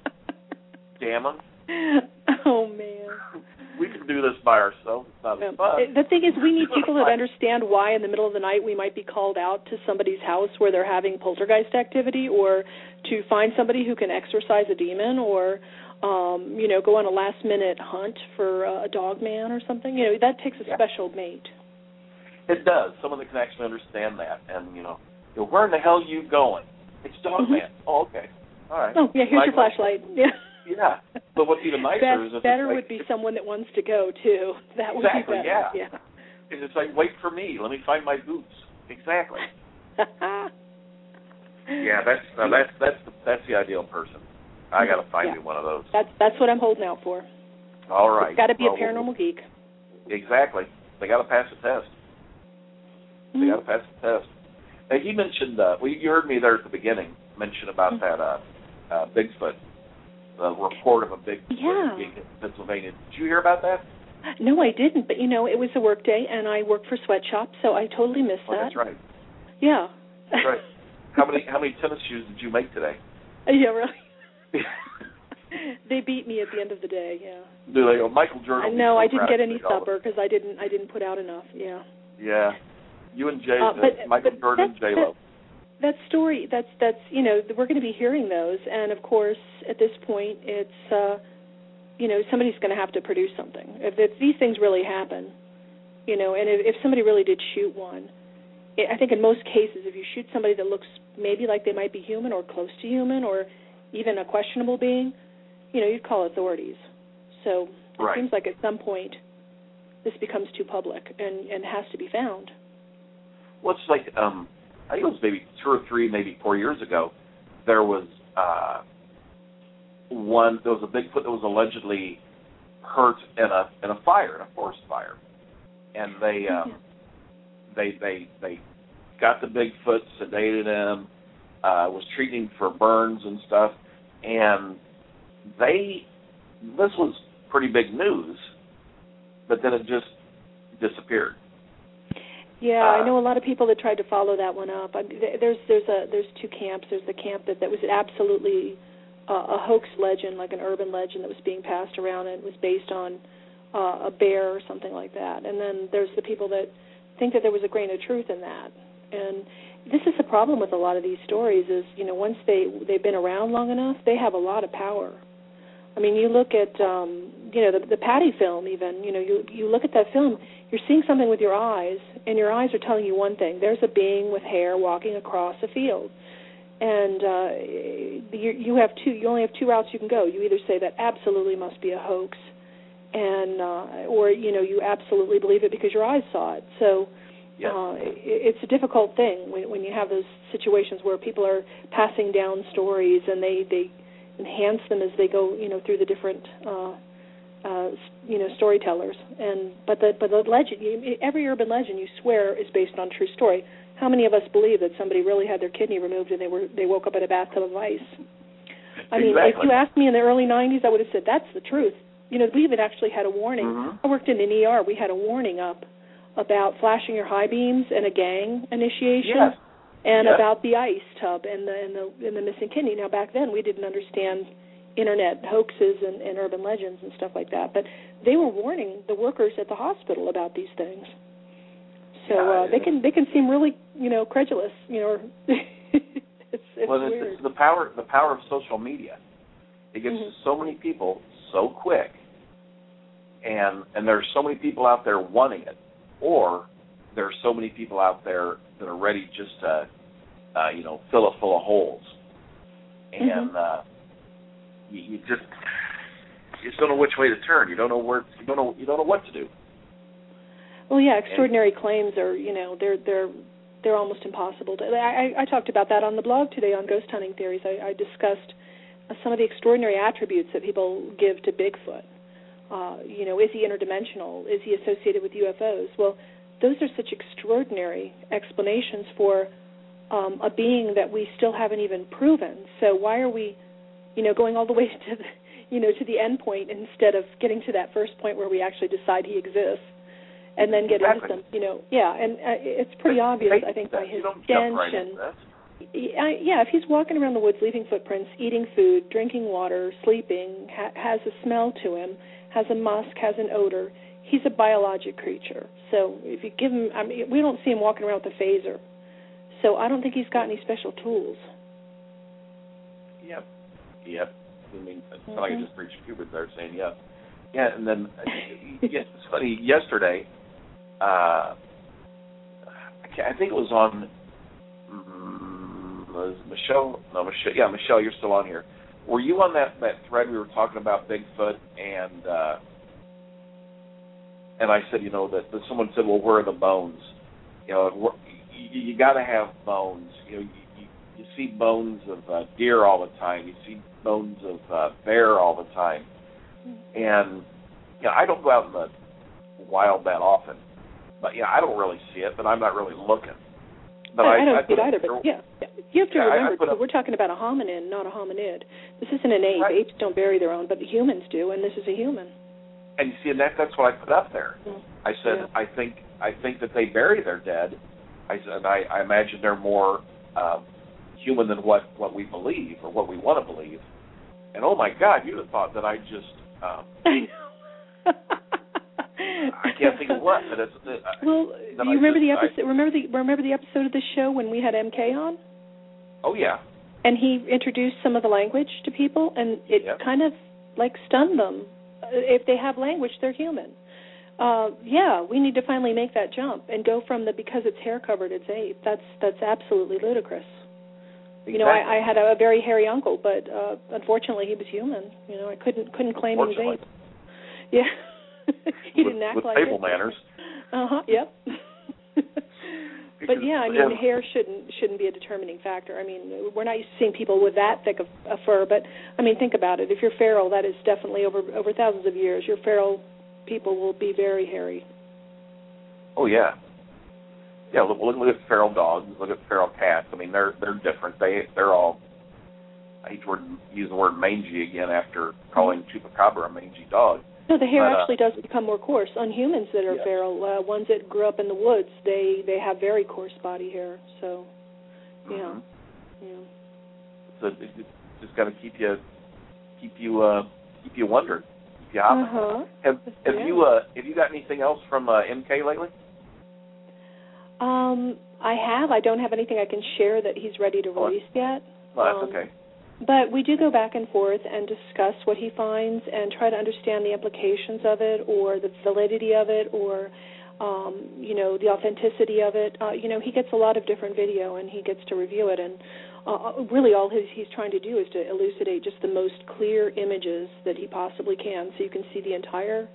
Damn them. Oh, man. We can do this by ourselves. It's not as fun. The thing is, we need people that understand why in the middle of the night we might be called out to somebody's house where they're having poltergeist activity, or to find somebody who can exorcise a demon, or go on a last-minute hunt for a dog man or something. That takes a special mate. It does. Someone that can actually understand that. And, where in the hell are you going? It's dog man. Oh, okay. All right. Oh, yeah, here's your flashlight. Yeah. Yeah. But what's even nicer is if better would be someone that wants to go, too. That would be better. Yeah. It's like, wait for me. Let me find my boots. Exactly. Yeah, that's the ideal person. I got to find me one of those. That's what I'm holding out for. All right. It's got to be a paranormal geek. Exactly. They got to pass the test. They got to pass the test. Now, you mentioned, you heard me there at the beginning mention about that Bigfoot, the report of a Bigfoot in Pennsylvania. Did you hear about that? No, I didn't. But, it was a work day, and I work for Sweatshop, so I totally missed that. That's right. Yeah. That's right. How many tennis shoes did you make today? Yeah, really. They beat me at the end of the day. Yeah. Do they? Michael Jordan. No, I didn't get any supper because I didn't put out enough. Yeah. Yeah. You and Michael Jordan and J-Lo. That story. That's we're going to be hearing those, and of course at this point it's somebody's going to have to produce something if these things really happen, and if somebody really did shoot one. I think in most cases, if you shoot somebody that looks maybe like they might be human or close to human or even a questionable being, you'd call authorities. So it seems like at some point this becomes too public and has to be found. Well, it's like, I think it was maybe 2 or 3, maybe 4 years ago, there was a Bigfoot that was allegedly hurt in a forest fire. And they got the Bigfoot, sedated him, was treating him for burns and stuff, and this was pretty big news, but then it just disappeared. Yeah, I know a lot of people that tried to follow that one up. There's 2 camps. There's the camp that was absolutely a hoax legend, like an urban legend that was being passed around, and it was based on a bear or something like that. And then there's the people that think that there was a grain of truth in that. And this is the problem with a lot of these stories is, once they've been around long enough, they have a lot of power. I mean, you look at, the Patty film even, you look at that film, you're seeing something with your eyes, and your eyes are telling you one thing. There's a being with hair walking across a field. And you only have 2 routes you can go. You either say that absolutely must be a hoax, and or you absolutely believe it because your eyes saw it. So it's a difficult thing when you have those situations where people are passing down stories and they enhance them as they go through the different storytellers. But the legend, every urban legend you swear is based on true story. How many of us believe that somebody really had their kidney removed and they woke up in a bathtub of ice? I mean, if you asked me in the early 90s, I would have said that's the truth. We even actually had a warning. Mm-hmm. I worked in an ER. We had a warning up about flashing your high beams and a gang initiation, and about the ice tub and the missing kidney. Now, back then, we didn't understand internet hoaxes and urban legends and stuff like that, but they were warning the workers at the hospital about these things. So they can seem really credulous. It's weird. It's the power of social media. It gets to so many people so quick, and there's so many people out there wanting it, or there's so many people out there that are ready just to fill it full of holes, and you just don't know which way to turn. You don't know what to do. Well, yeah, extraordinary claims are, they're almost impossible. I talked about that on the blog today on ghost hunting theories. I discussed some of the extraordinary attributes that people give to Bigfoot. Is he interdimensional? Is he associated with UFOs? Well, those are such extraordinary explanations for a being that we still haven't even proven. So why are we, going all the way to the end point instead of getting to that first point where we actually decide he exists? And then get into some, and it's pretty obvious, I think, by his stench if he's walking around the woods leaving footprints, eating food, drinking water, sleeping, has a smell to him, has a musk, has an odor, he's a biologic creature. So if you give him, we don't see him walking around with a phaser. So I don't think he's got any special tools. Yep. I mean, it's not like I just preached puberty there saying yep. Yeah, and then it's funny. Yesterday, I think it was on Michelle. No, Michelle. Yeah, Michelle, you're still on here. Were you on that thread we were talking about Bigfoot and I said, that someone said, well, where are the bones? you got to have bones. You see bones of deer all the time. You see bones of bear all the time. And I don't go out in the wild that often, but I don't really see it. But I'm not really looking. But I don't see it either. But you have to remember we're talking about a hominin, not a hominid. This isn't an ape. Right. Apes don't bury their own, but the humans do, and this is a human. And you see, and that's what I put up there. I said I think that they bury their dead. I said I imagine they're more human than what we believe or what we want to believe. And oh my God, you'd have thought that I just I can't think of what. But it's, well, you remember the episode? Remember the episode of the show when we had MK on? Oh yeah. And he introduced some of the language to people, and it kind of like stunned them. If they have language, they're human. We need to finally make that jump and go from the because it's hair covered, it's ape. That's absolutely ludicrous. Exactly. I had a very hairy uncle, but unfortunately he was human. I couldn't claim he was ape. Yeah. He didn't act like table manners. Yep. But hair shouldn't be a determining factor. I mean, we're not used to seeing people with that thick of fur, but I mean, think about it. If you're feral, that is definitely over thousands of years. Your feral people will be very hairy. Oh yeah. Yeah, look at feral dogs. Look at feral cats. I mean, they're different. They're all. I hate to use the word mangy again after calling Chupacabra a mangy dog. No, the hair actually does become more coarse. On humans that are feral, ones that grew up in the woods, they have very coarse body hair. So, yeah. So it's just got to keep you wondering, keep you hopping. Have you got anything else from MK lately? I have. I don't have anything I can share that he's ready to release yet. Well, that's okay. But we do go back and forth and discuss what he finds and try to understand the implications of it or the validity of it or, the authenticity of it. He gets a lot of different video and he gets to review it. And really all he's trying to do is to elucidate just the most clear images that he possibly can so you can see the entire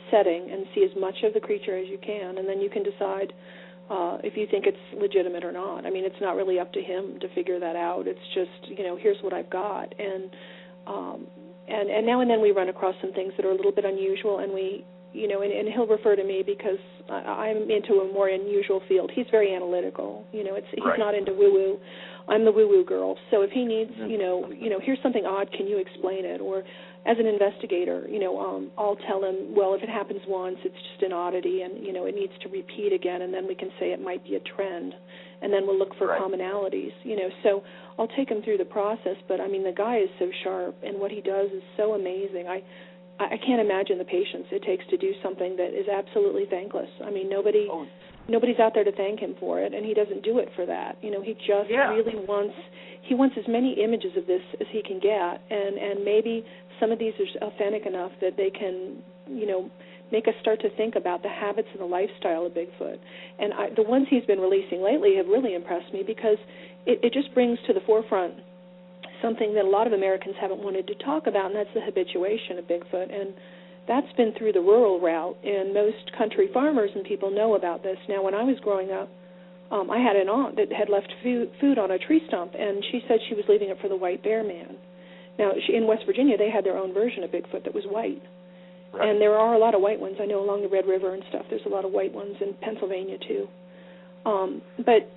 setting and see as much of the creature as you can. And then you can decide if you think it's legitimate or not. I mean, it's not really up to him to figure that out. It's just, here's what I've got. And now and then we run across some things that are a little bit unusual, and we, and he'll refer to me because I'm into a more unusual field. He's very analytical. He's not into woo-woo. I'm the woo-woo girl. So if he needs, here's something odd, can you explain it? Or as an investigator, I'll tell him, well, if it happens once, it's just an oddity, and, it needs to repeat again, and then we can say it might be a trend, and then we'll look for commonalities, So I'll take him through the process, but, I mean, the guy is so sharp, and what he does is so amazing. I can't imagine the patience it takes to do something that is absolutely thankless. I mean, nobody's out there to thank him for it, and he doesn't do it for that. He just really wants as many images of this as he can get, and maybe some of these are authentic enough that they can, make us start to think about the habits and the lifestyle of Bigfoot. And the ones he's been releasing lately have really impressed me because it just brings to the forefront something that a lot of Americans haven't wanted to talk about, and that's the habituation of Bigfoot. And that's been through the rural route, and most country farmers and people know about this. Now, when I was growing up, I had an aunt that had left food on a tree stump, and she said she was leaving it for the white bear man. Now, in West Virginia, they had their own version of Bigfoot that was white. Right. And there are a lot of white ones. I know along the Red River and stuff, there's a lot of white ones in Pennsylvania, too. But,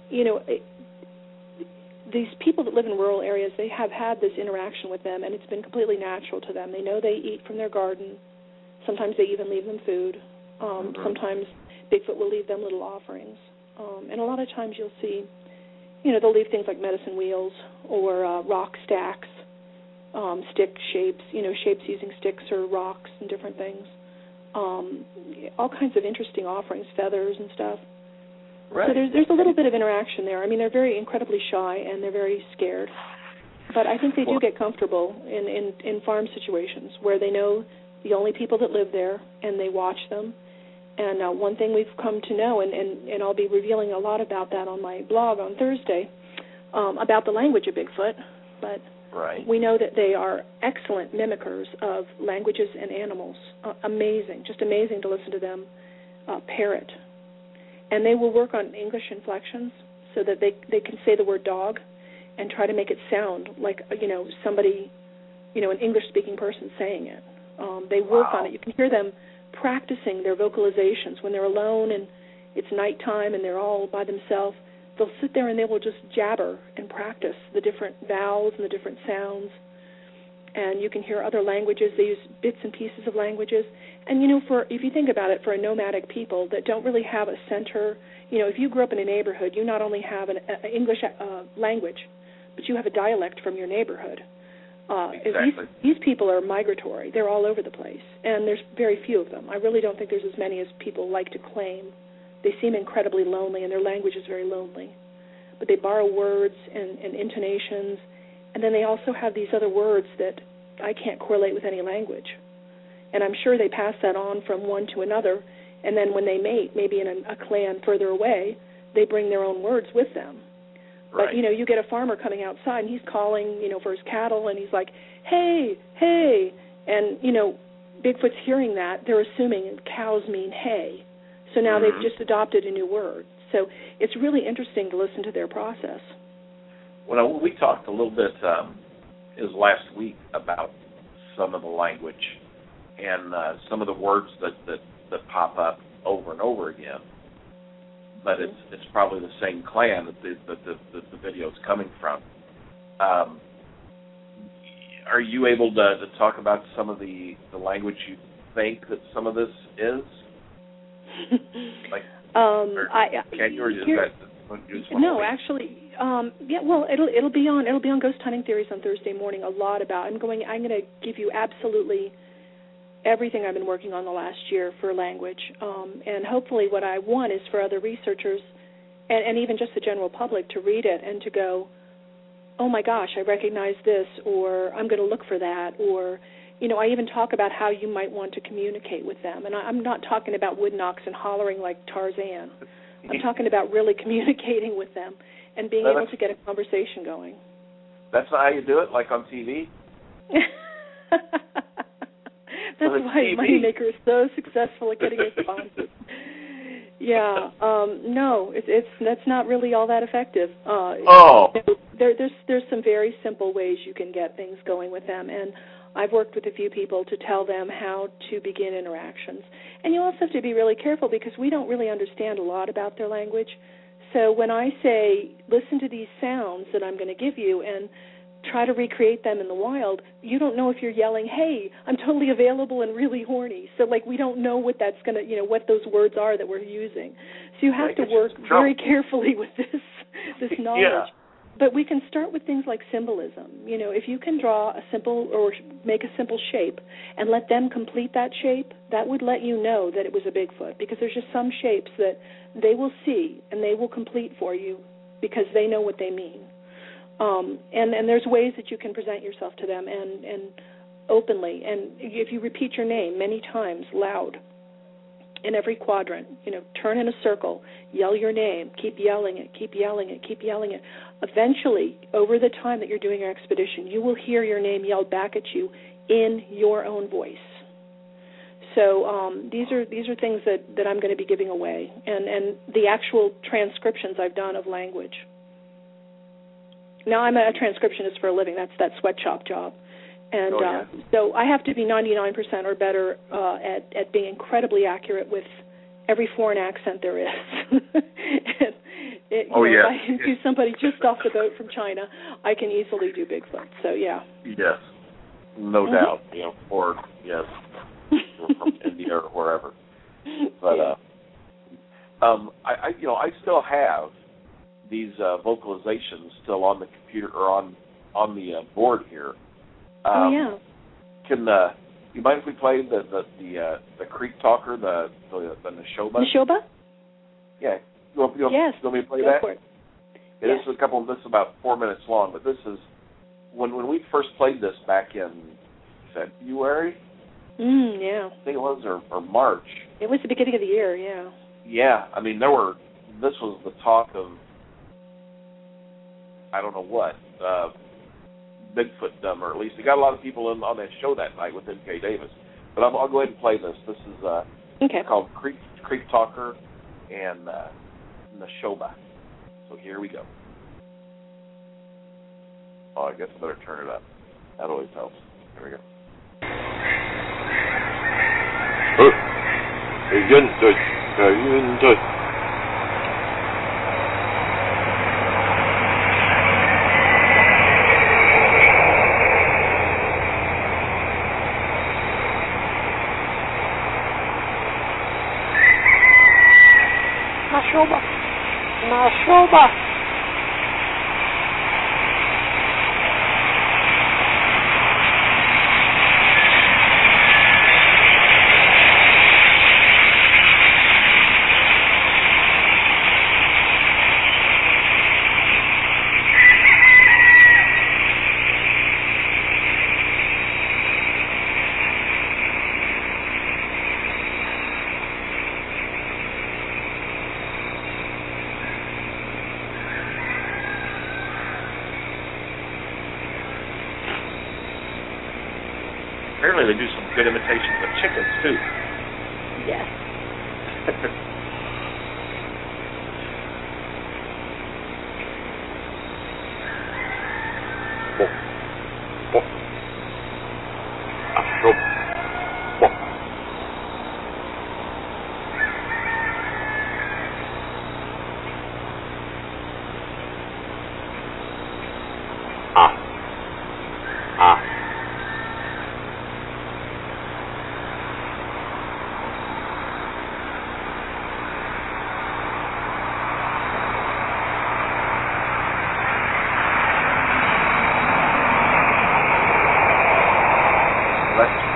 these people that live in rural areas, they have had this interaction with them, and it's been completely natural to them. They know they eat from their garden. Sometimes they even leave them food. Sometimes Bigfoot will leave them little offerings. And a lot of times you'll see, they'll leave things like medicine wheels or rock stacks, stick shapes, shapes using sticks or rocks and different things. All kinds of interesting offerings, feathers and stuff. Right. So there's a little bit of interaction there. I mean, they're very incredibly shy and they're very scared. But I think they do get comfortable in farm situations where they know the only people that live there and they watch them. And one thing we've come to know, and I'll be revealing a lot about that on my blog on Thursday, about the language of Bigfoot, but we know that they are excellent mimickers of languages and animals. Amazing, just amazing to listen to them parrot. And they will work on English inflections, so that they can say the word dog and try to make it sound like, somebody, an English-speaking person saying it. They work on it. You can hear them practicing their vocalizations when they're alone and it's nighttime and they're all by themselves. They'll sit there and they will just jabber and practice the different vowels and the different sounds. And you can hear other languages. They use bits and pieces of languages. And, if you think about it, for a nomadic people that don't really have a center, if you grew up in a neighborhood, you not only have an English language, but you have a dialect from your neighborhood. Exactly. These people are migratory. They're all over the place, and there's very few of them. I really don't think there's as many as people like to claim. They seem incredibly lonely, and their language is very lonely. But they borrow words and intonations, and then they also have these other words that I can't correlate with any language. And I'm sure they pass that on from one to another, and then when they mate, maybe in a clan further away, they bring their own words with them. Right. But, you get a farmer coming outside, and he's calling, for his cattle, and he's like, hey, hey. And, Bigfoot's hearing that. They're assuming cows mean hay. So now they've just adopted a new word. So it's really interesting to listen to their process. Well, we talked a little bit last week about some of the language and some of the words that pop up over and over again. But it's probably the same clan that the video is coming from. Are you able to talk about some of the language you think that some of this is? Can you, or is that? No, actually, yeah. Well, it'll be on Ghost Hunting Theories on Thursday morning. A lot about. I'm going to give you absolutely everything I've been working on the last year for language, and hopefully what I want is for other researchers and even just the general public to read it and to go, oh my gosh, I recognize this, or I'm going to look for that, or I even talk about how you might want to communicate with them. And I'm not talking about wood knocks and hollering like Tarzan. I'm talking about really communicating with them and being able to get a conversation going. That's how you do it, like on TV? That's why Moneymaker is so successful at getting responses. Yeah, no, that's not really all that effective. There's some very simple ways you can get things going with them, and I've worked with a few people to tell them how to begin interactions. And you also have to be really careful because we don't really understand a lot about their language. So when I say, listen to these sounds that I'm going to give you and try to recreate them in the wild, you don't know if you're yelling, hey, I'm totally available and really horny. So, we don't know what that's going to, what those words are that we're using. So you have to work very carefully with this knowledge. Yeah. But we can start with things like symbolism. If you can draw a simple or make a simple shape and let them complete that shape, that would let you know that it was a Bigfoot, because there's just some shapes that they will see and they will complete for you because they know what they mean. And there's ways that you can present yourself to them and openly. And if you repeat your name many times loud in every quadrant, turn in a circle, yell your name, keep yelling it, keep yelling it, keep yelling it. Eventually, over the time that you're doing your expedition, you will hear your name yelled back at you in your own voice. So these are things that I'm going to be giving away, and the actual transcriptions I've done of language. Now, I'm a transcriptionist for a living. That's that sweatshop job. And so I have to be 99% or better at being incredibly accurate with every foreign accent there is. If I can do somebody just off the boat from China, I can easily do Bigfoot. So, yeah. Yes, no doubt. Or from India or wherever. But I still have these vocalizations still on the computer or on the board here. Can you mind if we play the Creek Talker, the Nashoba? Nashoba? Yeah. You want me to play that? For it. This is this is about 4 minutes long, but this is when we first played this back in February. Yeah. I think it was or March. It was the beginning of the year. Yeah. Yeah. I mean, this was the talk of I don't know what. Bigfoot or at least they got a lot of people on that show that night with M.K. Davis. But I'll go ahead and play this. This is called Creek Talker and Nashoba. So So here we go. Oh, I guess I better turn it up. That always helps. Here we go. Nashoba. Apparently they do some good imitations of chickens, too. Yes.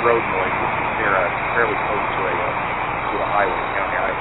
Road noise. This is near fairly close to a highway, county highway.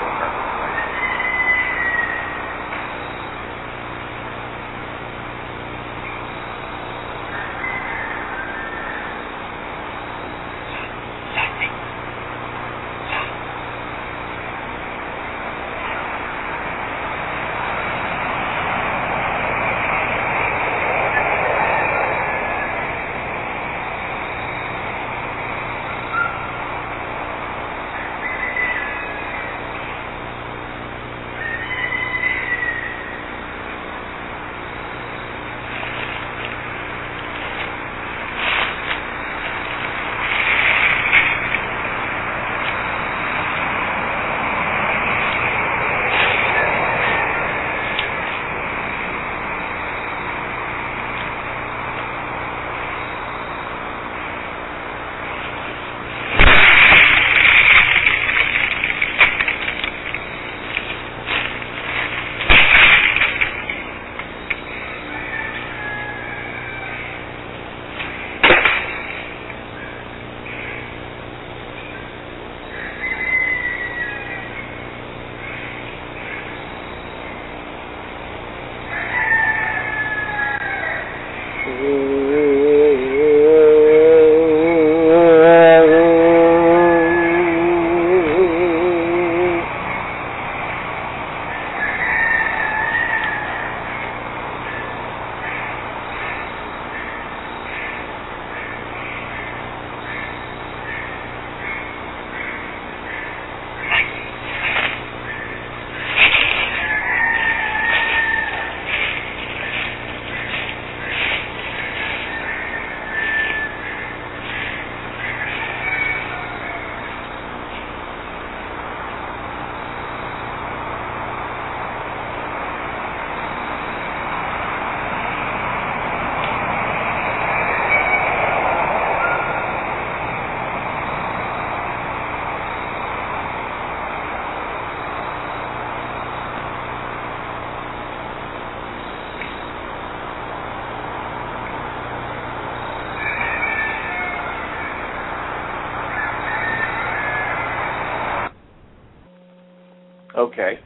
Okay.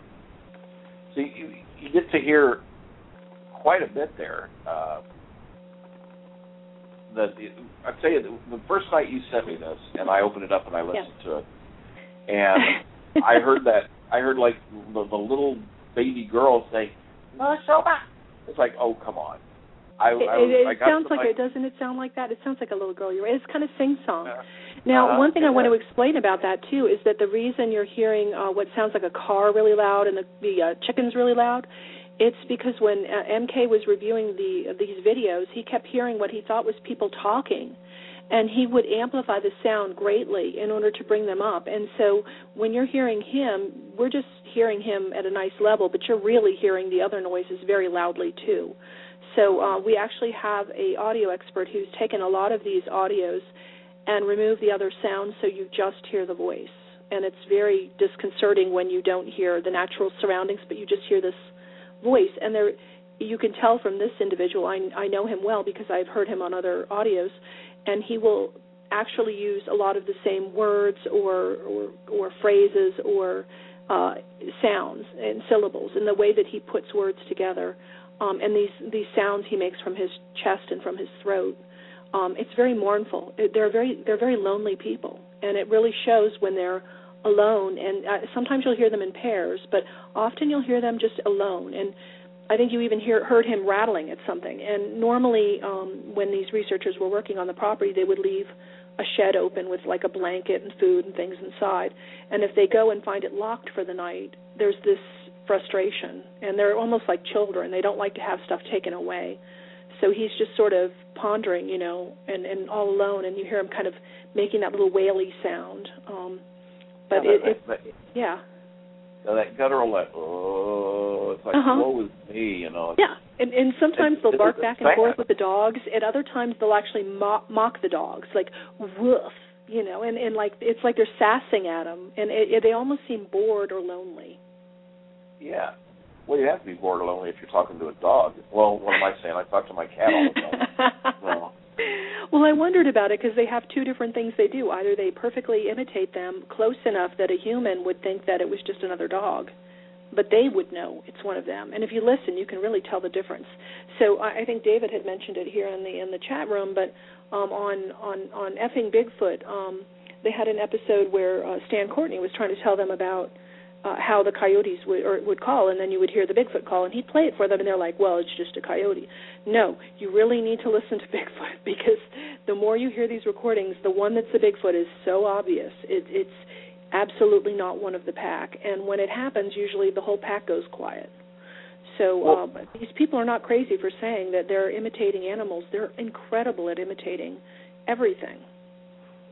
So you get to hear quite a bit there. I'd say the first night you sent me this, and I opened it up and I listened to it, and I heard like the little baby girl say, "Nashoba." It's like, oh, come on. It sounds like it, doesn't it sound like that? It sounds like a little girl. It's kind of sing-song. Now, one thing I want to explain about that, too, is that the reason you're hearing what sounds like a car really loud and the chickens really loud It's because when MK was reviewing these videos, he kept hearing what he thought was people talking, and he would amplify the sound greatly in order to bring them up. And so when you're hearing him, we're just hearing him at a nice level, but you're really hearing the other noises very loudly too. So we actually have an audio expert who's taken a lot of these audios and removed the other sounds so you just hear the voice. And it's very disconcerting when you don't hear the natural surroundings, but you just hear this voice. And there, you can tell from this individual, I know him well because I've heard him on other audios, and he will actually use a lot of the same words or phrases or sounds and syllables in the way that he puts words together. And these sounds he makes from his chest and from his throat. It's very mournful. They're very lonely people, and it really shows when they're alone. And sometimes you'll hear them in pairs, but often you'll hear them just alone. And I think you even heard him rattling at something. And normally, when these researchers were working on the property, they would leave a shed open with like a blanket and food and things inside. And if they go and find it locked for the night, there's this frustration, and they're almost like children. They don't like to have stuff taken away. So he's just sort of pondering, and all alone, and you hear him kind of making that little waily sound. Yeah. So that guttural, it's like, woe is me, Yeah, and sometimes they'll bark back and forth with the dogs, and other times they'll actually mock the dogs, like, woof, and like it's like they're sassing at them, and they almost seem bored or lonely. Yeah. Well, you have to be bored or lonely if you're talking to a dog. Well, what am I saying? I talk to my cat all the time. Well, I wondered about it because they have two different things they do. Either they perfectly imitate them close enough that a human would think that it was just another dog, but they would know it's one of them. And if you listen, you can really tell the difference. So I think David had mentioned it here in the chat room, but on effing Bigfoot, they had an episode where Stan Courtney was trying to tell them about how the coyotes would call, and then you would hear the Bigfoot call, and he'd play it for them, and they're like, well, it's just a coyote. No, you really need to listen to Bigfoot, because the more you hear these recordings, the one that's the Bigfoot is so obvious. It's absolutely not one of the pack, and when it happens, usually the whole pack goes quiet. So these people are not crazy for saying that they're imitating animals. They're incredible at imitating everything.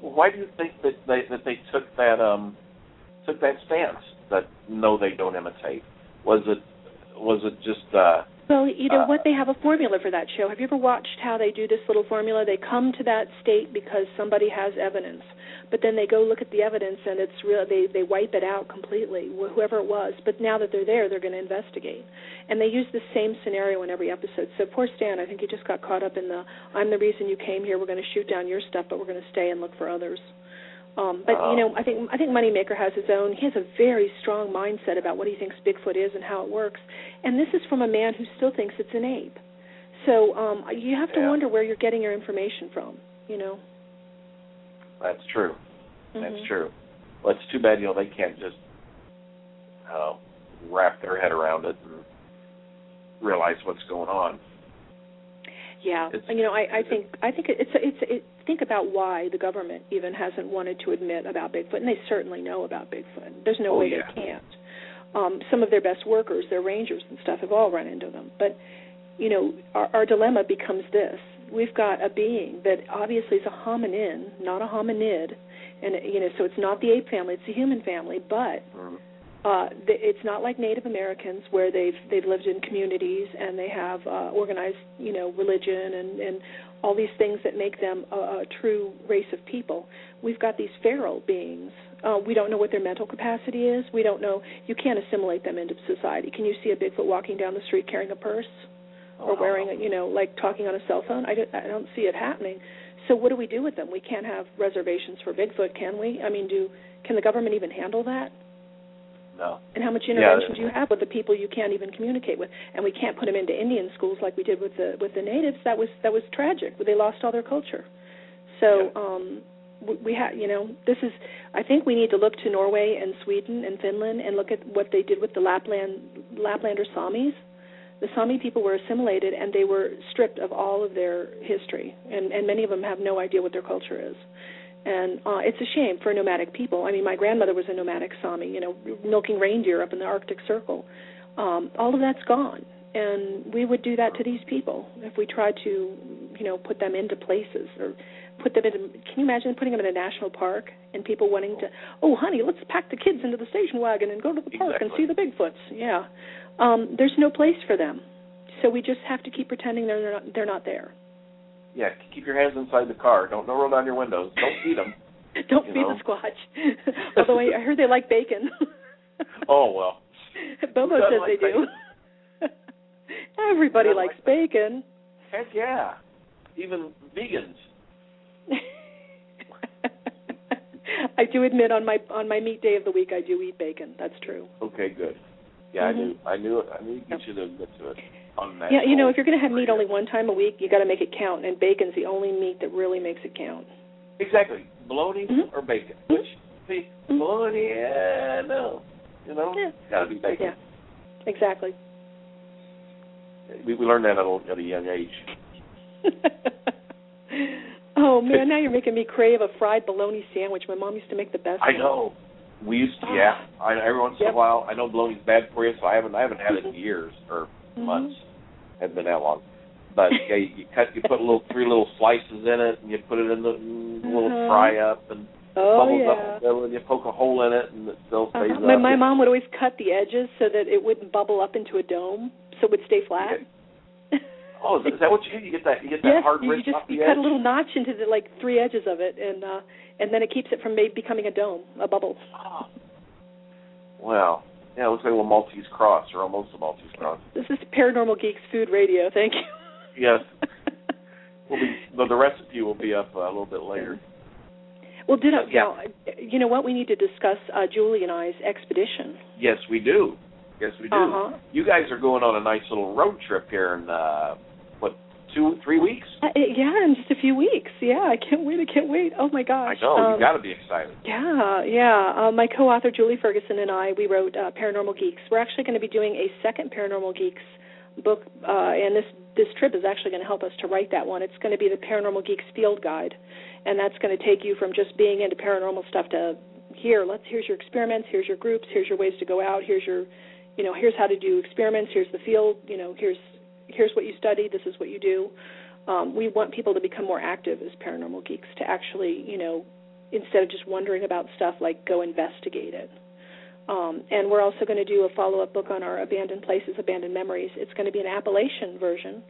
Well, why do you think that they took that stance? That no, they don't imitate. Was it just? Well, what, they have a formula for that show. Have you ever watched how they do this little formula? They come to that state because somebody has evidence, but then they go look at the evidence and it's real. They wipe it out completely, whoever it was. But now that they're there, they're going to investigate, and they use the same scenario in every episode. So poor Stan, I think he just got caught up in I'm the reason you came here. We're going to shoot down your stuff, but we're going to stay and look for others. I think Moneymaker has his own. He has a very strong mindset about what he thinks Bigfoot is and how it works. And this is from a man who still thinks it's an ape. So you have to wonder where you're getting your information from. That's true. Mm-hmm. That's true. Well, it's too bad they can't just wrap their head around it and realize what's going on. Yeah, I think about why the government even hasn't wanted to admit about Bigfoot, and they certainly know about Bigfoot. There's no way they can't. Some of their best workers, their rangers and stuff, have all run into them. But, our dilemma becomes this. We've got a being that obviously is a hominin, not a hominid, and, so it's not the ape family, it's the human family, but... it's not like Native Americans where they've lived in communities and they have organized, religion and all these things that make them a true race of people. We've got these feral beings. We don't know what their mental capacity is. We don't know. You can't assimilate them into society. Can you see a Bigfoot walking down the street carrying a purse or wearing, like talking on a cell phone? I don't see it happening. So what do we do with them? We can't have reservations for Bigfoot, can we? I mean, can the government even handle that? No. And how much intervention do you have with the people you can't even communicate with? And we can't put them into Indian schools like we did with the natives. That was tragic. They lost all their culture. So we have, this is. I think we need to look to Norway and Sweden and Finland and look at what they did with the Laplander Samis. The Sami people were assimilated and they were stripped of all of their history, and many of them have no idea what their culture is. And it's a shame for nomadic people. I mean, my grandmother was a nomadic Sami, milking reindeer up in the Arctic Circle. all of that's gone. And we would do that to these people if we tried to, put them into places or put them in. Can you imagine putting them in a national park and people wanting to, oh, honey, let's pack the kids into the station wagon and go to the park and see the Bigfoots. Yeah. There's no place for them. So we just have to keep pretending they're not there. Yeah, keep your hands inside the car. Don't roll down your windows. Don't feed them. Don't feed the Squatch. Although I heard they like bacon. Oh, well. Bobo says they do. Everybody likes bacon. Heck yeah. Even vegans. I do admit on my meat day of the week I do eat bacon. That's true. Okay, good. Yeah, I knew you should admit to it. Yeah, if you're going to have meat only one time a week, you got to make it count, and bacon's the only meat that really makes it count. Exactly. Bologna or bacon? Which, bologna, no. It's got to be bacon. Yeah, exactly. We learned that at a young age. Oh, man, now you're making me crave a fried bologna sandwich. My mom used to make the best. I know. We used to, every once in a while. I know bologna's bad for you, so I haven't had it in years or months. Hasn't been that long. But yeah, you put three little slices in it, and you put it in the little fry up, and bubbles up in the middle, and you poke a hole in it, and it still stays up. My mom would always cut the edges so that it wouldn't bubble up into a dome, so it would stay flat. Yeah. Oh, is that what you do? You get that hard ridge off the edge? You cut a little notch into the three edges of it, and then it keeps it from becoming a dome, a bubble. Oh. Well, yeah, it looks like a Maltese cross, or almost a Maltese cross. This is Paranormal Geeks Food Radio. Thank you. Yes. The recipe will be up a little bit later. Well, you know what? We need to discuss Julie and I's expedition. Yes, we do. You guys are going on a nice little road trip here in 2-3 weeks? Yeah, in just a few weeks. Yeah, I can't wait. Oh my gosh. I know, you've got to be excited. Yeah. My co-author Julie Ferguson and I, we wrote Paranormal Geeks. We're actually going to be doing a second Paranormal Geeks book, and this trip is actually going to help us to write that one. It's going to be the Paranormal Geeks Field Guide, and that's going to take you from just being into paranormal stuff to here's your experiments, here's your groups, here's your ways to go out, here's how to do experiments, here's the field, here's what you study, this is what you do. We want people to become more active as paranormal geeks, to actually, instead of just wondering about stuff, go investigate it. And we're also going to do a follow-up book on our abandoned places, abandoned memories. It's going to be an Appalachian version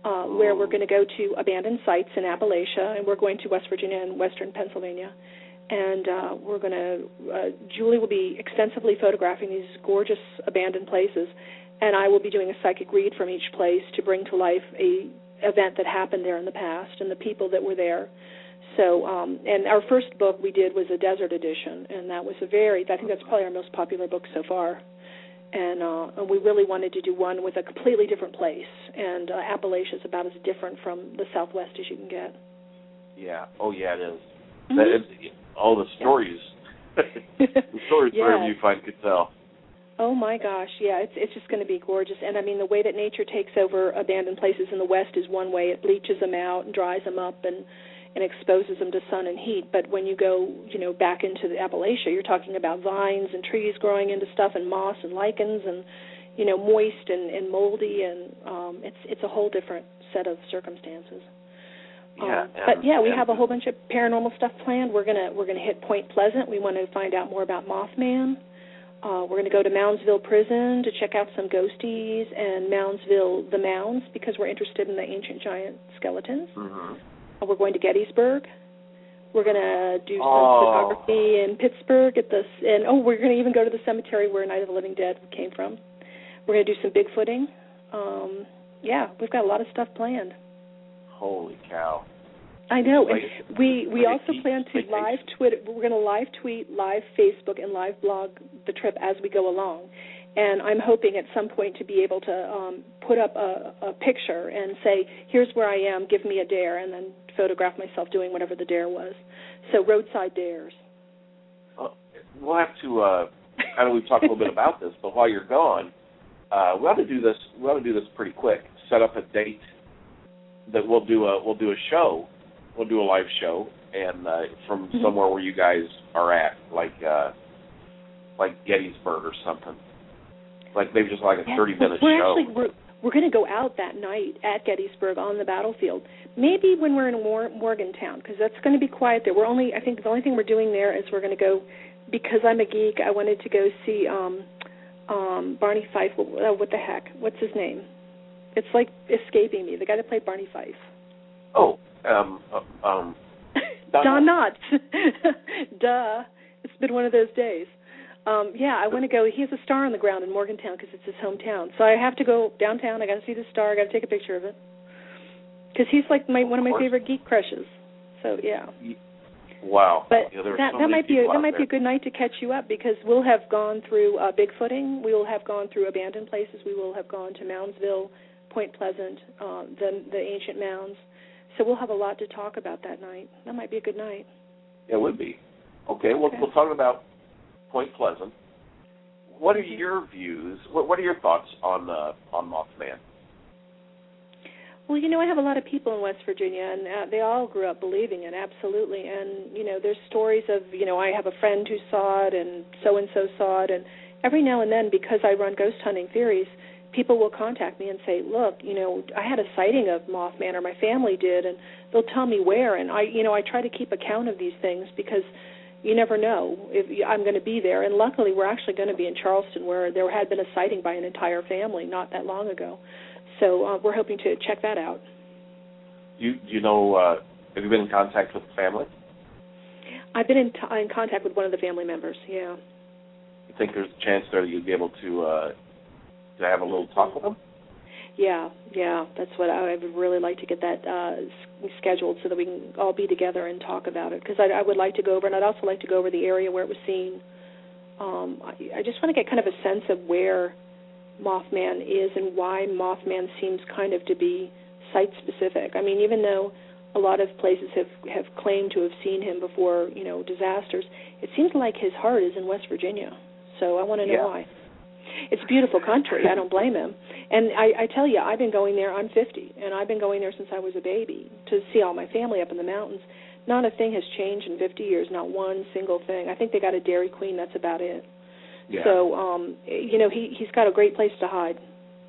where we're going to go to abandoned sites in Appalachia, and we're going to West Virginia and western Pennsylvania. And Julie will be extensively photographing these gorgeous abandoned places, and I will be doing a psychic read from each place to bring to life a event that happened there in the past and the people that were there. So, and our first book we did was a desert edition, and that was I think that's probably our most popular book so far. And we really wanted to do one with a completely different place, and Appalachia is about as different from the Southwest as you can get. Yeah. Oh, yeah, it is. All the stories, wherever you could tell. Oh my gosh, yeah, it's just going to be gorgeous. And I mean, the way that nature takes over abandoned places in the West is one way. It bleaches them out and dries them up and exposes them to sun and heat. But when you go, back into the Appalachia, you're talking about vines and trees growing into stuff and moss and lichens and, moist and moldy, and it's a whole different set of circumstances. We have a whole bunch of paranormal stuff planned. We're gonna hit Point Pleasant. We want to find out more about Mothman. We're going to go to Moundsville Prison to check out some ghosties, and Moundsville, the Mounds, because we're interested in the ancient giant skeletons. Mm-hmm. We're going to Gettysburg. We're going to do some photography in Pittsburgh we're going to even go to the cemetery where Night of the Living Dead came from. We're going to do some Bigfooting. We've got a lot of stuff planned. Holy cow. I know. And we also plan to live tweet. We're going to live tweet, live Facebook, and live blog the trip as we go along. And I'm hoping at some point to be able to put up a picture and say, here's where I am, give me a dare, and then photograph myself doing whatever the dare was. So roadside dares. We'll have to, we've talked a little bit about this, but while you're gone, we ought to do this. We ought to do this pretty quick. Set up a date that we'll do a show. We'll do a live show, and from somewhere where you guys are at, like Gettysburg or something. Like maybe just like a 30-minute we're show. Actually, we're going to go out that night at Gettysburg on the battlefield. Maybe when we're in Morgantown, because that's going to be quiet there. I think the only thing we're doing there is we're going to go, because I'm a geek, I wanted to go see Barney Fife. What the heck? What's his name? It's like escaping me. The guy that played Barney Fife. Oh, Don Knotts. Duh. It's been one of those days. I want to go. He has a star on the ground in Morgantown because it's his hometown. So I have to go downtown. I got to see the star. I got to take a picture of it because he's like one of my favorite geek crushes. So yeah. Wow. But that might be a good night to catch you up because we'll have gone through Bigfooting. We will have gone through abandoned places. We will have gone to Moundsville, Point Pleasant, the ancient mounds. So we'll have a lot to talk about that night. That might be a good night. It would be. Okay. We'll talk about Point Pleasant. What are your views? What are your thoughts on Mothman? Well, I have a lot of people in West Virginia, and they all grew up believing it, absolutely. And, there's stories of, I have a friend who saw it and so saw it. And every now and then, because I run ghost hunting theories, people will contact me and say, look, I had a sighting of Mothman, or my family did, and they'll tell me where. And, I try to keep account of these things because you never know if I'm going to be there. And luckily, we're actually going to be in Charleston, where there had been a sighting by an entire family not that long ago. So we're hoping to check that out. Have you been in contact with the family? I've been in contact with one of the family members, yeah. You think there's a chance there that you'd be able to have a little talk with them? Yeah, that's what I would really like to get that scheduled so that we can all be together and talk about it. Because I would like to go over, and I'd also like to go over the area where it was seen. I just want to get kind of a sense of where Mothman is and why Mothman seems kind of to be site-specific. I mean, even though a lot of places have claimed to have seen him before, disasters, it seems like his heart is in West Virginia. So I want to know why. It's a beautiful country. I don't blame him. And I tell you, I've been going there. I'm 50, and I've been going there since I was a baby to see all my family up in the mountains. Not a thing has changed in 50 years, not one single thing. I think they got a Dairy Queen. That's about it. Yeah. So, he's got a great place to hide.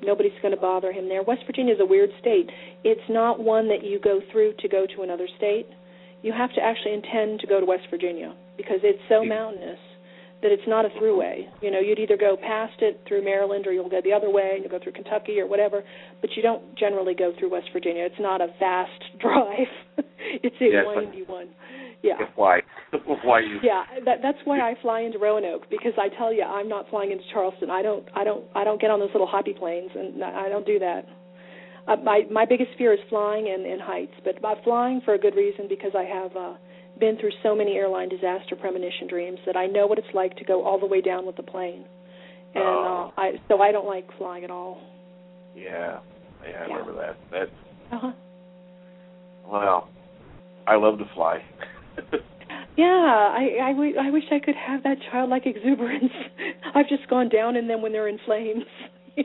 Nobody's going to bother him there. West Virginia is a weird state. It's not one that you go through to go to another state. You have to actually intend to go to West Virginia because it's so mountainous that it's not a throughway. You'd either go past it through Maryland or you'll go the other way and you'll go through Kentucky or whatever, but you don't generally go through West Virginia. It's not a fast drive. It's a windy one. Yeah. Why? Yeah, that's why I fly into Roanoke because I tell you, I'm not flying into Charleston. I don't get on those little hoppy planes, and I don't do that. My biggest fear is flying and heights, but flying for a good reason because I have been through so many airline disaster premonition dreams that I know what it's like to go all the way down with the plane, and so I don't like flying at all. Yeah, I remember that. Uh-huh. Well, I love to fly. Yeah, I wish I could have that childlike exuberance. I've just gone down in them when they're in flames. I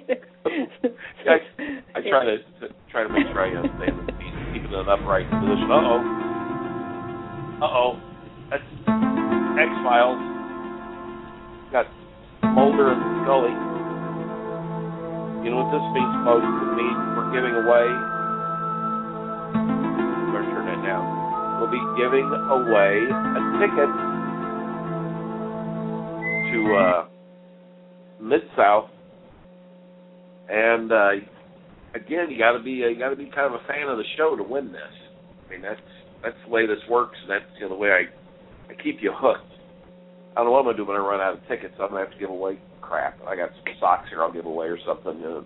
try to make sure I stay in the seat, keep it in an upright position. That's X-Files. Got Mulder and Scully. You know what this means, folks? It means we're giving away. Better turn that down. We'll be giving away a ticket to Mid-South, and again, you got to be kind of a fan of the show to win this. I mean, that's the way this works, and that's the way I keep you hooked. I don't know what I'm gonna do when I run out of tickets. I'm gonna have to give away crap. I got some socks here I'll give away or something.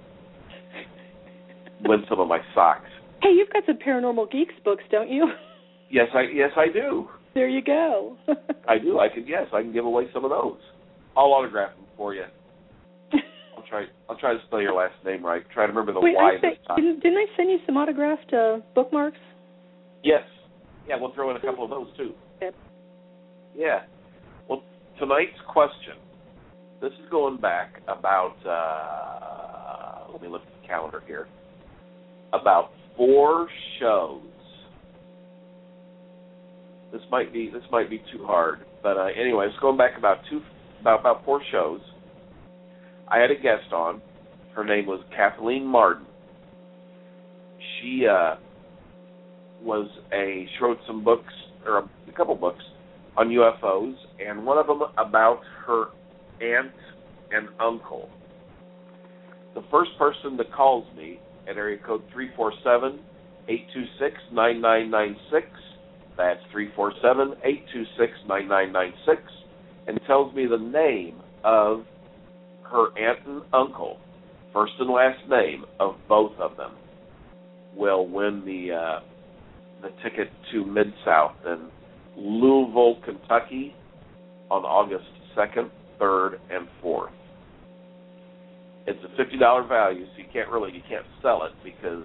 Win some of my socks. Hey, you've got some Paranormal Geeks books, don't you? Yes, I do. There you go. I do. I can give away some of those. I'll autograph them for you. I'll try to spell your last name right. Try to remember the Y this time. Didn't I send you some autographed bookmarks? Yes. Yeah, we'll throw in a couple of those too. Yep. Yeah. Well, tonight's question. This is going back about. Let me look at the calendar here. About 4 shows. This might be too hard, but anyway, it's going back about 4 shows. I had a guest on. Her name was Kathleen Martin. She she wrote some books, or a couple books, on UFOs, and one of them about her aunt and uncle. The first person that calls me at area code 347-826-9996, that's 347-826-9996, and tells me the name of her aunt and uncle, first and last name of both of them, will win the ticket to Mid-South in Louisville, Kentucky on August 2nd, 3rd, and 4th. It's a $50 value, so you can't sell it because,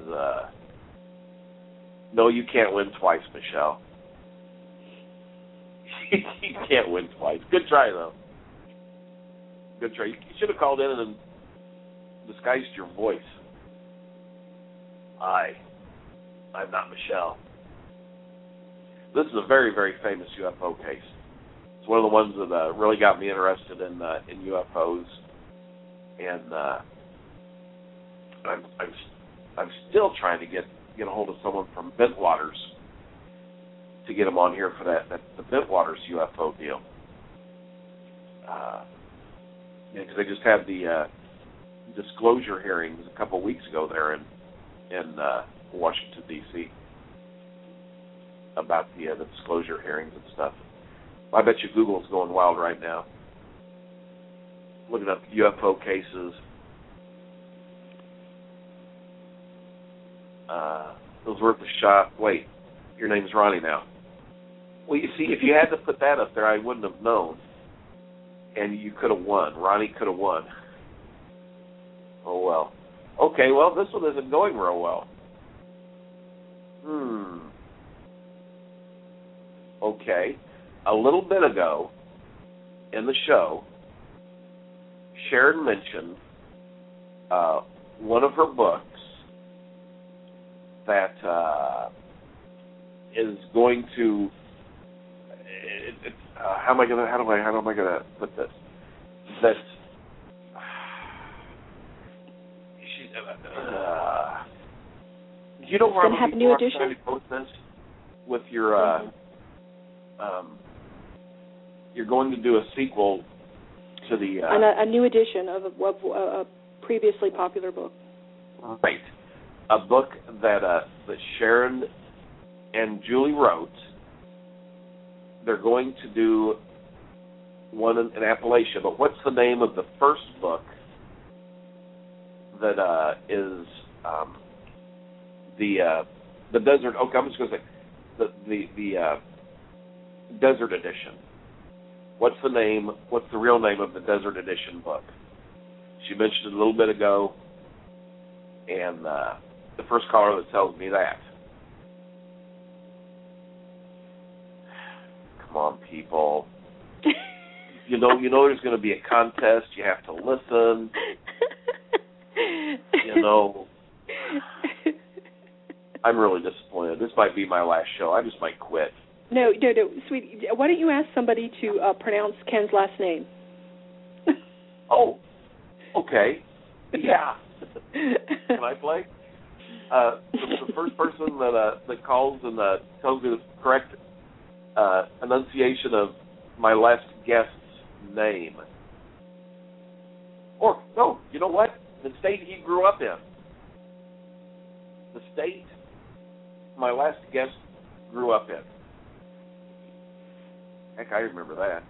no, you can't win twice, Michelle. You can't win twice. Good try, though. Good try. You should have called in and disguised your voice. Hi, I'm not Michelle. This is a very, very famous UFO case. It's one of the ones that really got me interested in UFOs, and I'm still trying to get a hold of someone from Bentwaters to get them on here for the Bentwaters UFO deal. Because they just had the disclosure hearings a couple of weeks ago there in Washington, D.C. about the disclosure hearings and stuff. I bet you Google's going wild right now, looking up UFO cases. It was worth a shot. Wait, your name's Ronnie now. Well, you see, if you had to put that up there, I wouldn't have known, and you could have won. Ronnie could have won. Oh, well. Okay, well, this one isn't going real well. Okay. A little bit ago in the show, Sharon mentioned one of her books that is going to. How am I gonna put this? That you know where I'm have a new edition? trying to go with this with your you're going to do a sequel to the a new edition of a previously popular book. Right, a book that Sharon and Julie wrote. They're going to do one in Appalachia, but what's the name of the first book that is the desert? Okay, I'm just going to say the desert edition. What's the name? What's the real name of the desert edition book? She mentioned it a little bit ago, and the first caller that tells me that. Come on, people. You know there's going to be a contest. You have to listen. I'm really disappointed. This might be my last show. I just might quit. No, sweetie. Why don't you ask somebody to pronounce Ken's last name? Oh, okay. Yeah. Can I play? The first person that calls and tells me the correct enunciation of my last guest's name. Or, no, you know what? The state he grew up in. The state my last guest grew up in. Heck, I remember that.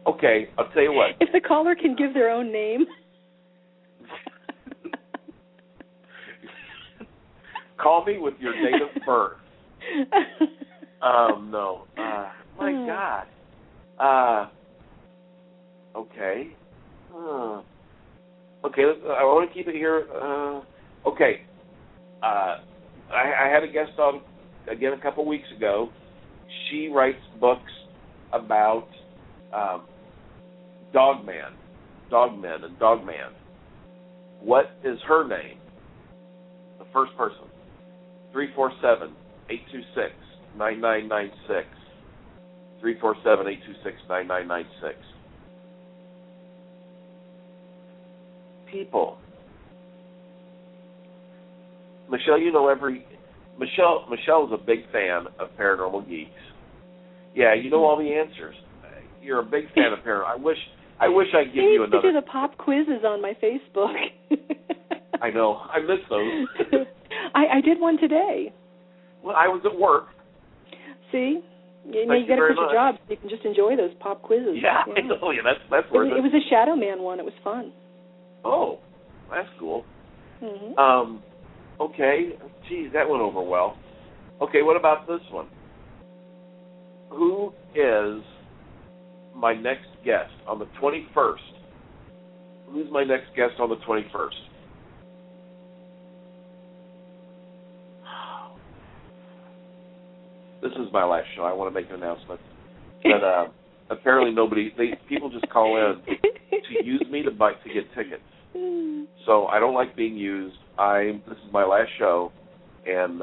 Okay, I'll tell you what. If the caller can give their own name. Call me with your date of birth. No. My God. Okay. Okay, I want to keep it here. Okay. I had a guest on, again, a couple weeks ago. She writes books about dogmen and dogman. What is her name? The first person. 347-826-9996. 347-826-9996. People. Michelle, you know Michelle is a big fan of Paranormal Geeks. Yeah, you know all the answers. You're a big fan of Paranormal. I wish I'd give you another. You do the pop quizzes on my Facebook. I know. I miss those. I did one today. Well, I was at work. See? You Thank got to very quit your job so you can just enjoy those pop quizzes. Yeah, I know. Yeah, that's worth it. It was a Shadow Man one. It was fun. Oh, that's cool. Mm-hmm. Okay. Geez, that went over well. Okay, what about this one? Who is my next guest on the 21st? Who's my next guest on the 21st? This is my last show. I want to make an announcement that apparently people just call in to use me to get tickets. So I don't like being used. This is my last show, and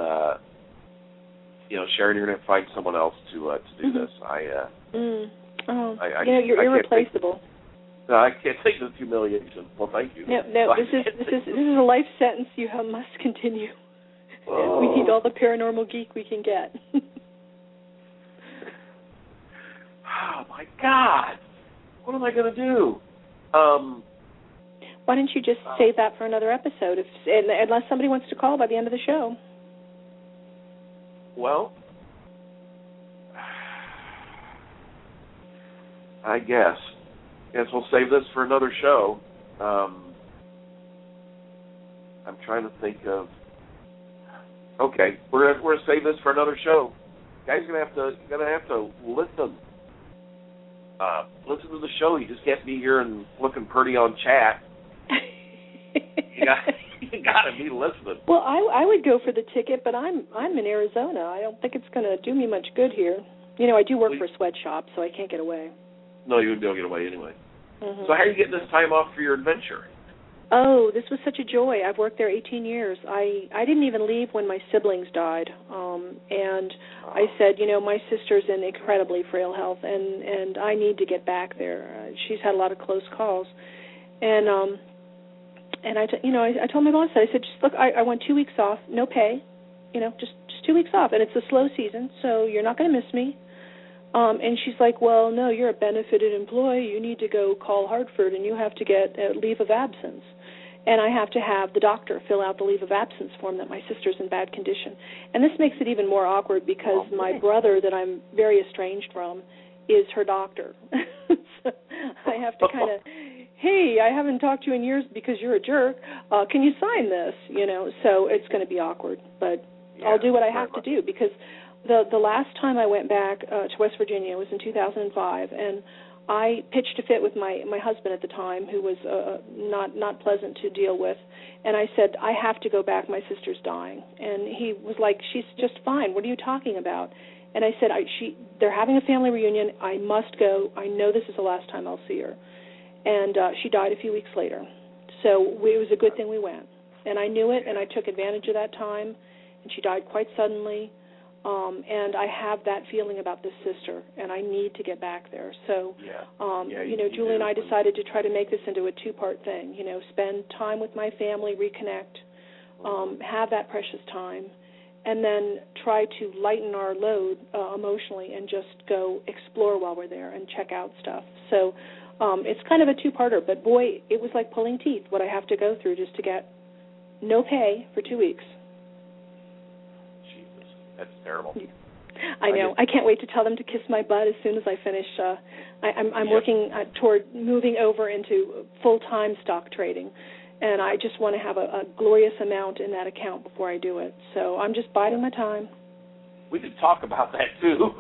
Sharon, you're going to find someone else to do this. You're irreplaceable. No, I can't take this humiliation. Well, thank you. No, this is a life sentence you must continue. Oh. We need all the Paranormal Geek we can get. Oh my God! What am I going to do? Why don't you just save that for another episode, unless somebody wants to call by the end of the show? Well, I guess we'll save this for another show. I'm trying to think of. Okay, we're gonna save this for another show. Guys, gonna have to listen. Listen to the show. You just can't be here and looking pretty on chat. You got to be listening. Well, I would go for the ticket, but I'm in Arizona. I don't think it's going to do me much good here. I do work for a sweatshop, so I can't get away. No, you wouldn't be able to get away anyway. Mm-hmm. So how are you getting this time off for your adventure? Oh, this was such a joy. I've worked there 18 years. I didn't even leave when my siblings died. And I said, my sister's in incredibly frail health, and I need to get back there. She's had a lot of close calls. And I told my boss that. I said, just look, I want 2 weeks off, no pay, just 2 weeks off. And it's a slow season, so you're not going to miss me. And she's like, well, no, you're a benefited employee. You need to go call Hartford, and you have to get a leave of absence. And I have to have the doctor fill out the leave of absence form that my sister's in bad condition. And this makes it even more awkward because my brother, that I'm very estranged from, is her doctor. So I have to kind of, hey, I haven't talked to you in years because you're a jerk. Can you sign this? So it's going to be awkward. But I'll do what I have to do because the last time I went back to West Virginia was in 2005, and I pitched a fit with my husband at the time, who was not pleasant to deal with, and I said, I have to go back. My sister's dying. And he was like, she's just fine. What are you talking about? And I said, they're having a family reunion. I must go. I know this is the last time I'll see her. And she died a few weeks later. So it was a good thing we went. And I knew it, and I took advantage of that time, and she died quite suddenly. And I have that feeling about this sister, and I need to get back there. So, Julie and I decided to try to make this into a two-part thing. Spend time with my family, reconnect, have that precious time, and then try to lighten our load emotionally and just go explore while we're there and check out stuff. So it's kind of a two-parter, but boy, it was like pulling teeth, what I have to go through just to get no pay for 2 weeks. That's terrible. I know. I can't wait to tell them to kiss my butt as soon as I finish. I'm working toward moving over into full-time stock trading, and I just want to have a glorious amount in that account before I do it. So I'm just biding my time. We could talk about that too.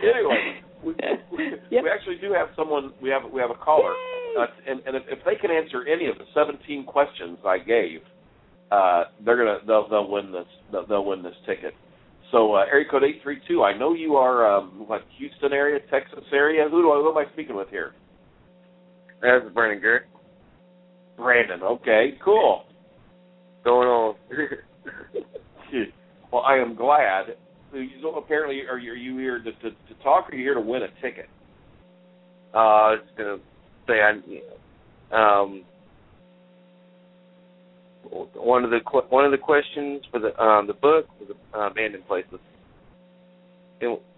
Anyway, we actually do have someone. We have a caller, and if they can answer any of the 17 questions I gave, they'll win this. They'll win this ticket. So area code 832. I know you are Houston area, Texas area. Who am I speaking with here? This is Brandon Garrett. Brandon. Okay. Cool. Going on. Well, I am glad. So apparently, are you here to talk, or are you here to win a ticket? I was gonna say one of the questions for the book was abandoned places.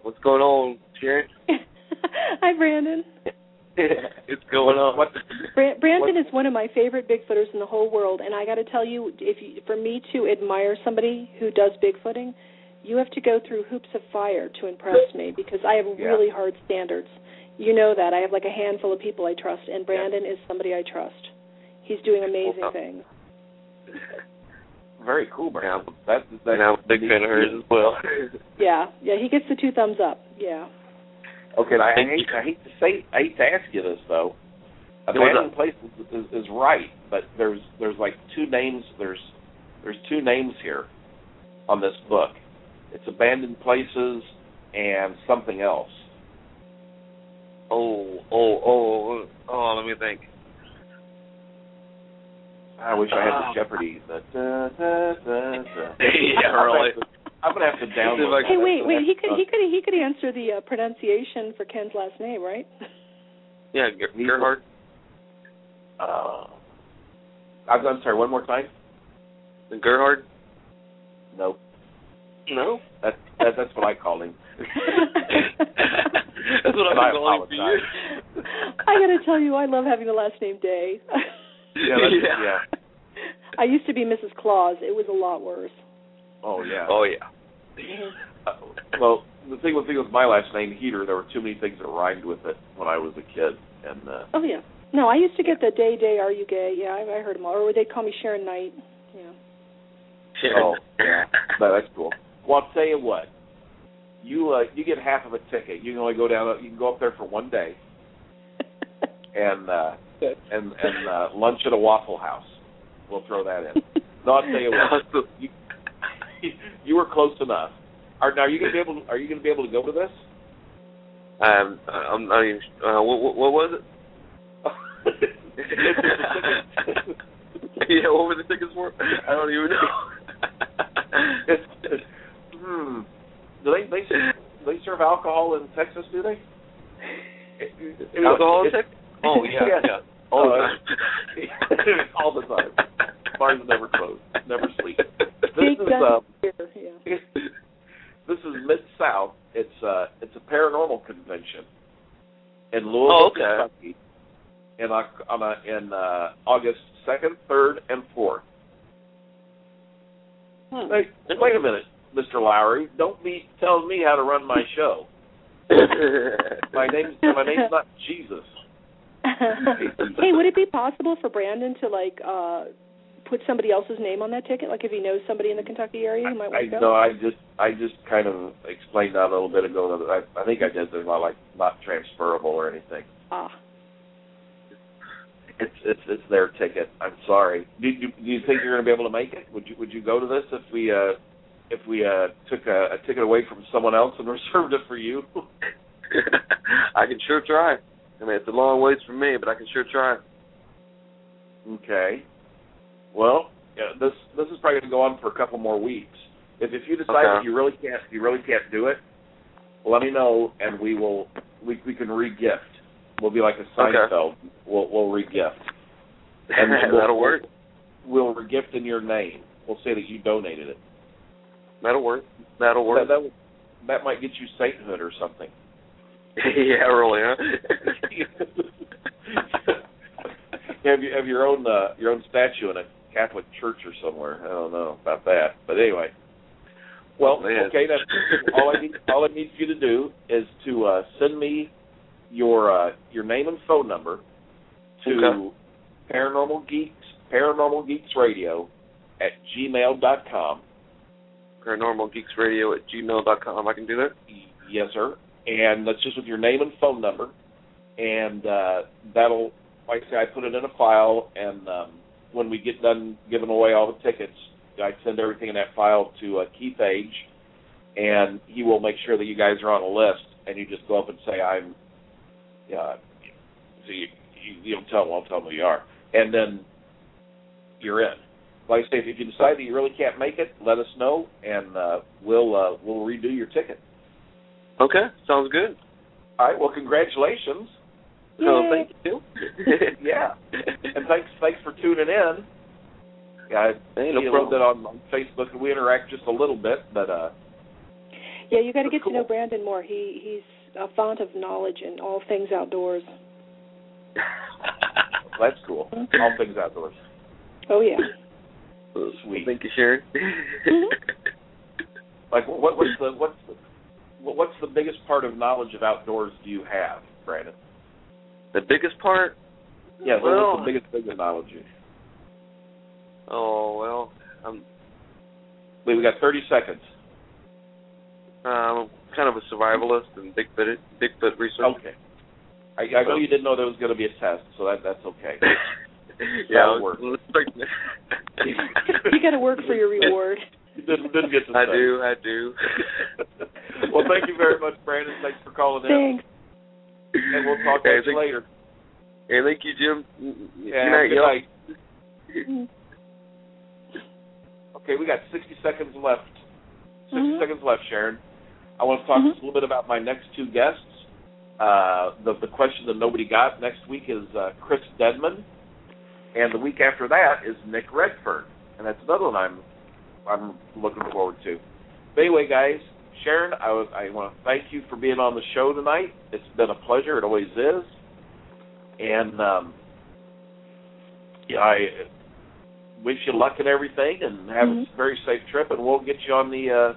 What's going on, Sharon? Hi, Brandon. It's going on. Brandon is one of my favorite Bigfooters in the whole world, and I got to tell you, for me to admire somebody who does Bigfooting, you have to go through hoops of fire to impress me, because I have really hard standards. You know that. I have like a handful of people I trust, and Brandon is somebody I trust. He's doing amazing things. Very cool, Brandon. I'm a big fan of hers as well. Yeah, he gets the 2 thumbs up. Yeah. Okay, I hate to ask you this though. Abandoned Places is right, but there's like 2 names. There's 2 names here on this book. It's Abandoned Places and something else. Oh, let me think. I wish I had the Jeopardy. Yeah, really. I'm gonna have to download. Hey, wait. He could answer the pronunciation for Ken's last name, right? Yeah, Gerhard. I'm sorry. One more time. Gerhard. No. No. That's what I call him. That's what I'm calling for you. I got to tell you, I love having the last name Day. Yeah. I used to be Mrs. Claus. It was a lot worse. Oh yeah. Well, the thing with my last name, Heater, there were too many things that rhymed with it when I was a kid, and. Oh yeah. No, I used to get the Day, Are You Gay? Yeah, I heard them all. Or they'd call me Sharon Knight. Yeah. Oh, yeah. No, that's cool. Well, I'll tell you what. You get half of a ticket. You can only go down. You can go up there for one day, and lunch at a Waffle House. We'll throw that in. No, I'll tell you what. You were close enough. Are you gonna be able? Are you gonna be able to go to this? I'm not even. What was it? Yeah, what were the tickets for? I don't even know. Do they serve alcohol in Texas? Do they? Alcohol in Texas? Oh yeah. All the time. Bars never close. Never sleep. This is Mid-South. It's a paranormal convention in Louisville, Kentucky, in August 2nd, 3rd, and 4th. Wait a minute, Mr. Lowry. Don't be telling me how to run my show. My name's not Jesus. Hey, would it be possible for Brandon to put somebody else's name on that ticket? Like if he knows somebody in the Kentucky area who might want to go? No, I just kind of explained that a little bit ago. I think I did. They're not transferable or anything. It's their ticket. I'm sorry. Do you think you're going to be able to make it? Would you go to this if we took a ticket away from someone else and reserved it for you? I can sure try. I mean, it's a long ways from me, but I can sure try. Okay. Well, this is probably going to go on for a couple more weeks. If you decide that you really can't do it, let me know and we can re-gift. We'll be like a Seinfeld. We'll re-gift. And that'll work. We'll re-gift in your name. We'll say that you donated it. That'll work. That might get you sainthood or something. Yeah, really, huh? Have your own statue in a Catholic church or somewhere. I don't know about that, but anyway. Well, okay. That's all I need you to do is to send me your name and phone number to Paranormal Geeks Radio at gmail.com. Paranormal Geeks Radio at gmail.com. I can do that? Yes, sir. And that's just with your name and phone number. And that'll, like I say, I put it in a file, and when we get done giving away all the tickets, I send everything in that file to Keith Age, and he will make sure that you guys are on a list, and you just go up and say, so you don't tell him, I'll tell him who you are. And then you're in. like I say, if you decide that you really can't make it, let us know, and we'll redo your ticket. Okay, sounds good. All right. Well, congratulations. So thank you. Yeah, and thanks for tuning in. Yeah, I no wrote that on Facebook, and we interact just a little bit, but yeah, you got to get cool. to know Brandon more. He's a font of knowledge in all things outdoors. That's cool. All things outdoors. Oh yeah. Sweet. Thank you, Sharon. Like, what's the biggest part of knowledge of outdoors do you have, Brandon? The biggest part? Yeah. What's the biggest thing of knowledge? Oh well, Wait, we got 30 seconds. I'm kind of a survivalist and Bigfoot researcher. Okay. I know you didn't know there was going to be a test, so that's okay. Yeah, work. You got to work for your reward. You didn't get the I do. Well, thank you very much, Brandon. Thanks for calling in. Thanks. And we'll talk to you later. Hey, thank you, Jim. Yeah, good night. Mm-hmm. Okay, we got 60 seconds left. 60 seconds left, Sharon. I want to talk just a little bit about my next two guests. The question that nobody got next week is Chris Dedman, and the week after that is Nick Redfern, and that's another one I'm looking forward to. But anyway, guys, Sharon, I want to thank you for being on the show tonight. It's been a pleasure. It always is. And I wish you luck and everything, and have a very safe trip. And we'll get you on the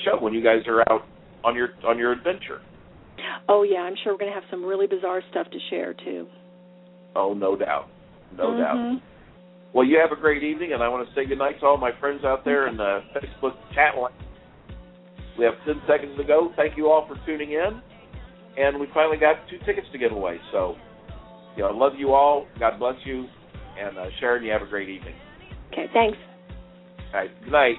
show when you guys are out on your adventure. Oh yeah, I'm sure we're going to have some really bizarre stuff to share too. Oh, no doubt. No doubt. Well, you have a great evening, and I want to say good night to all my friends out there in the Facebook chat line. We have 10 seconds to go. Thank you all for tuning in, and we finally got 2 tickets to give away. So, I love you all. God bless you, and Sharon, you have a great evening. Okay, thanks. All right, good night.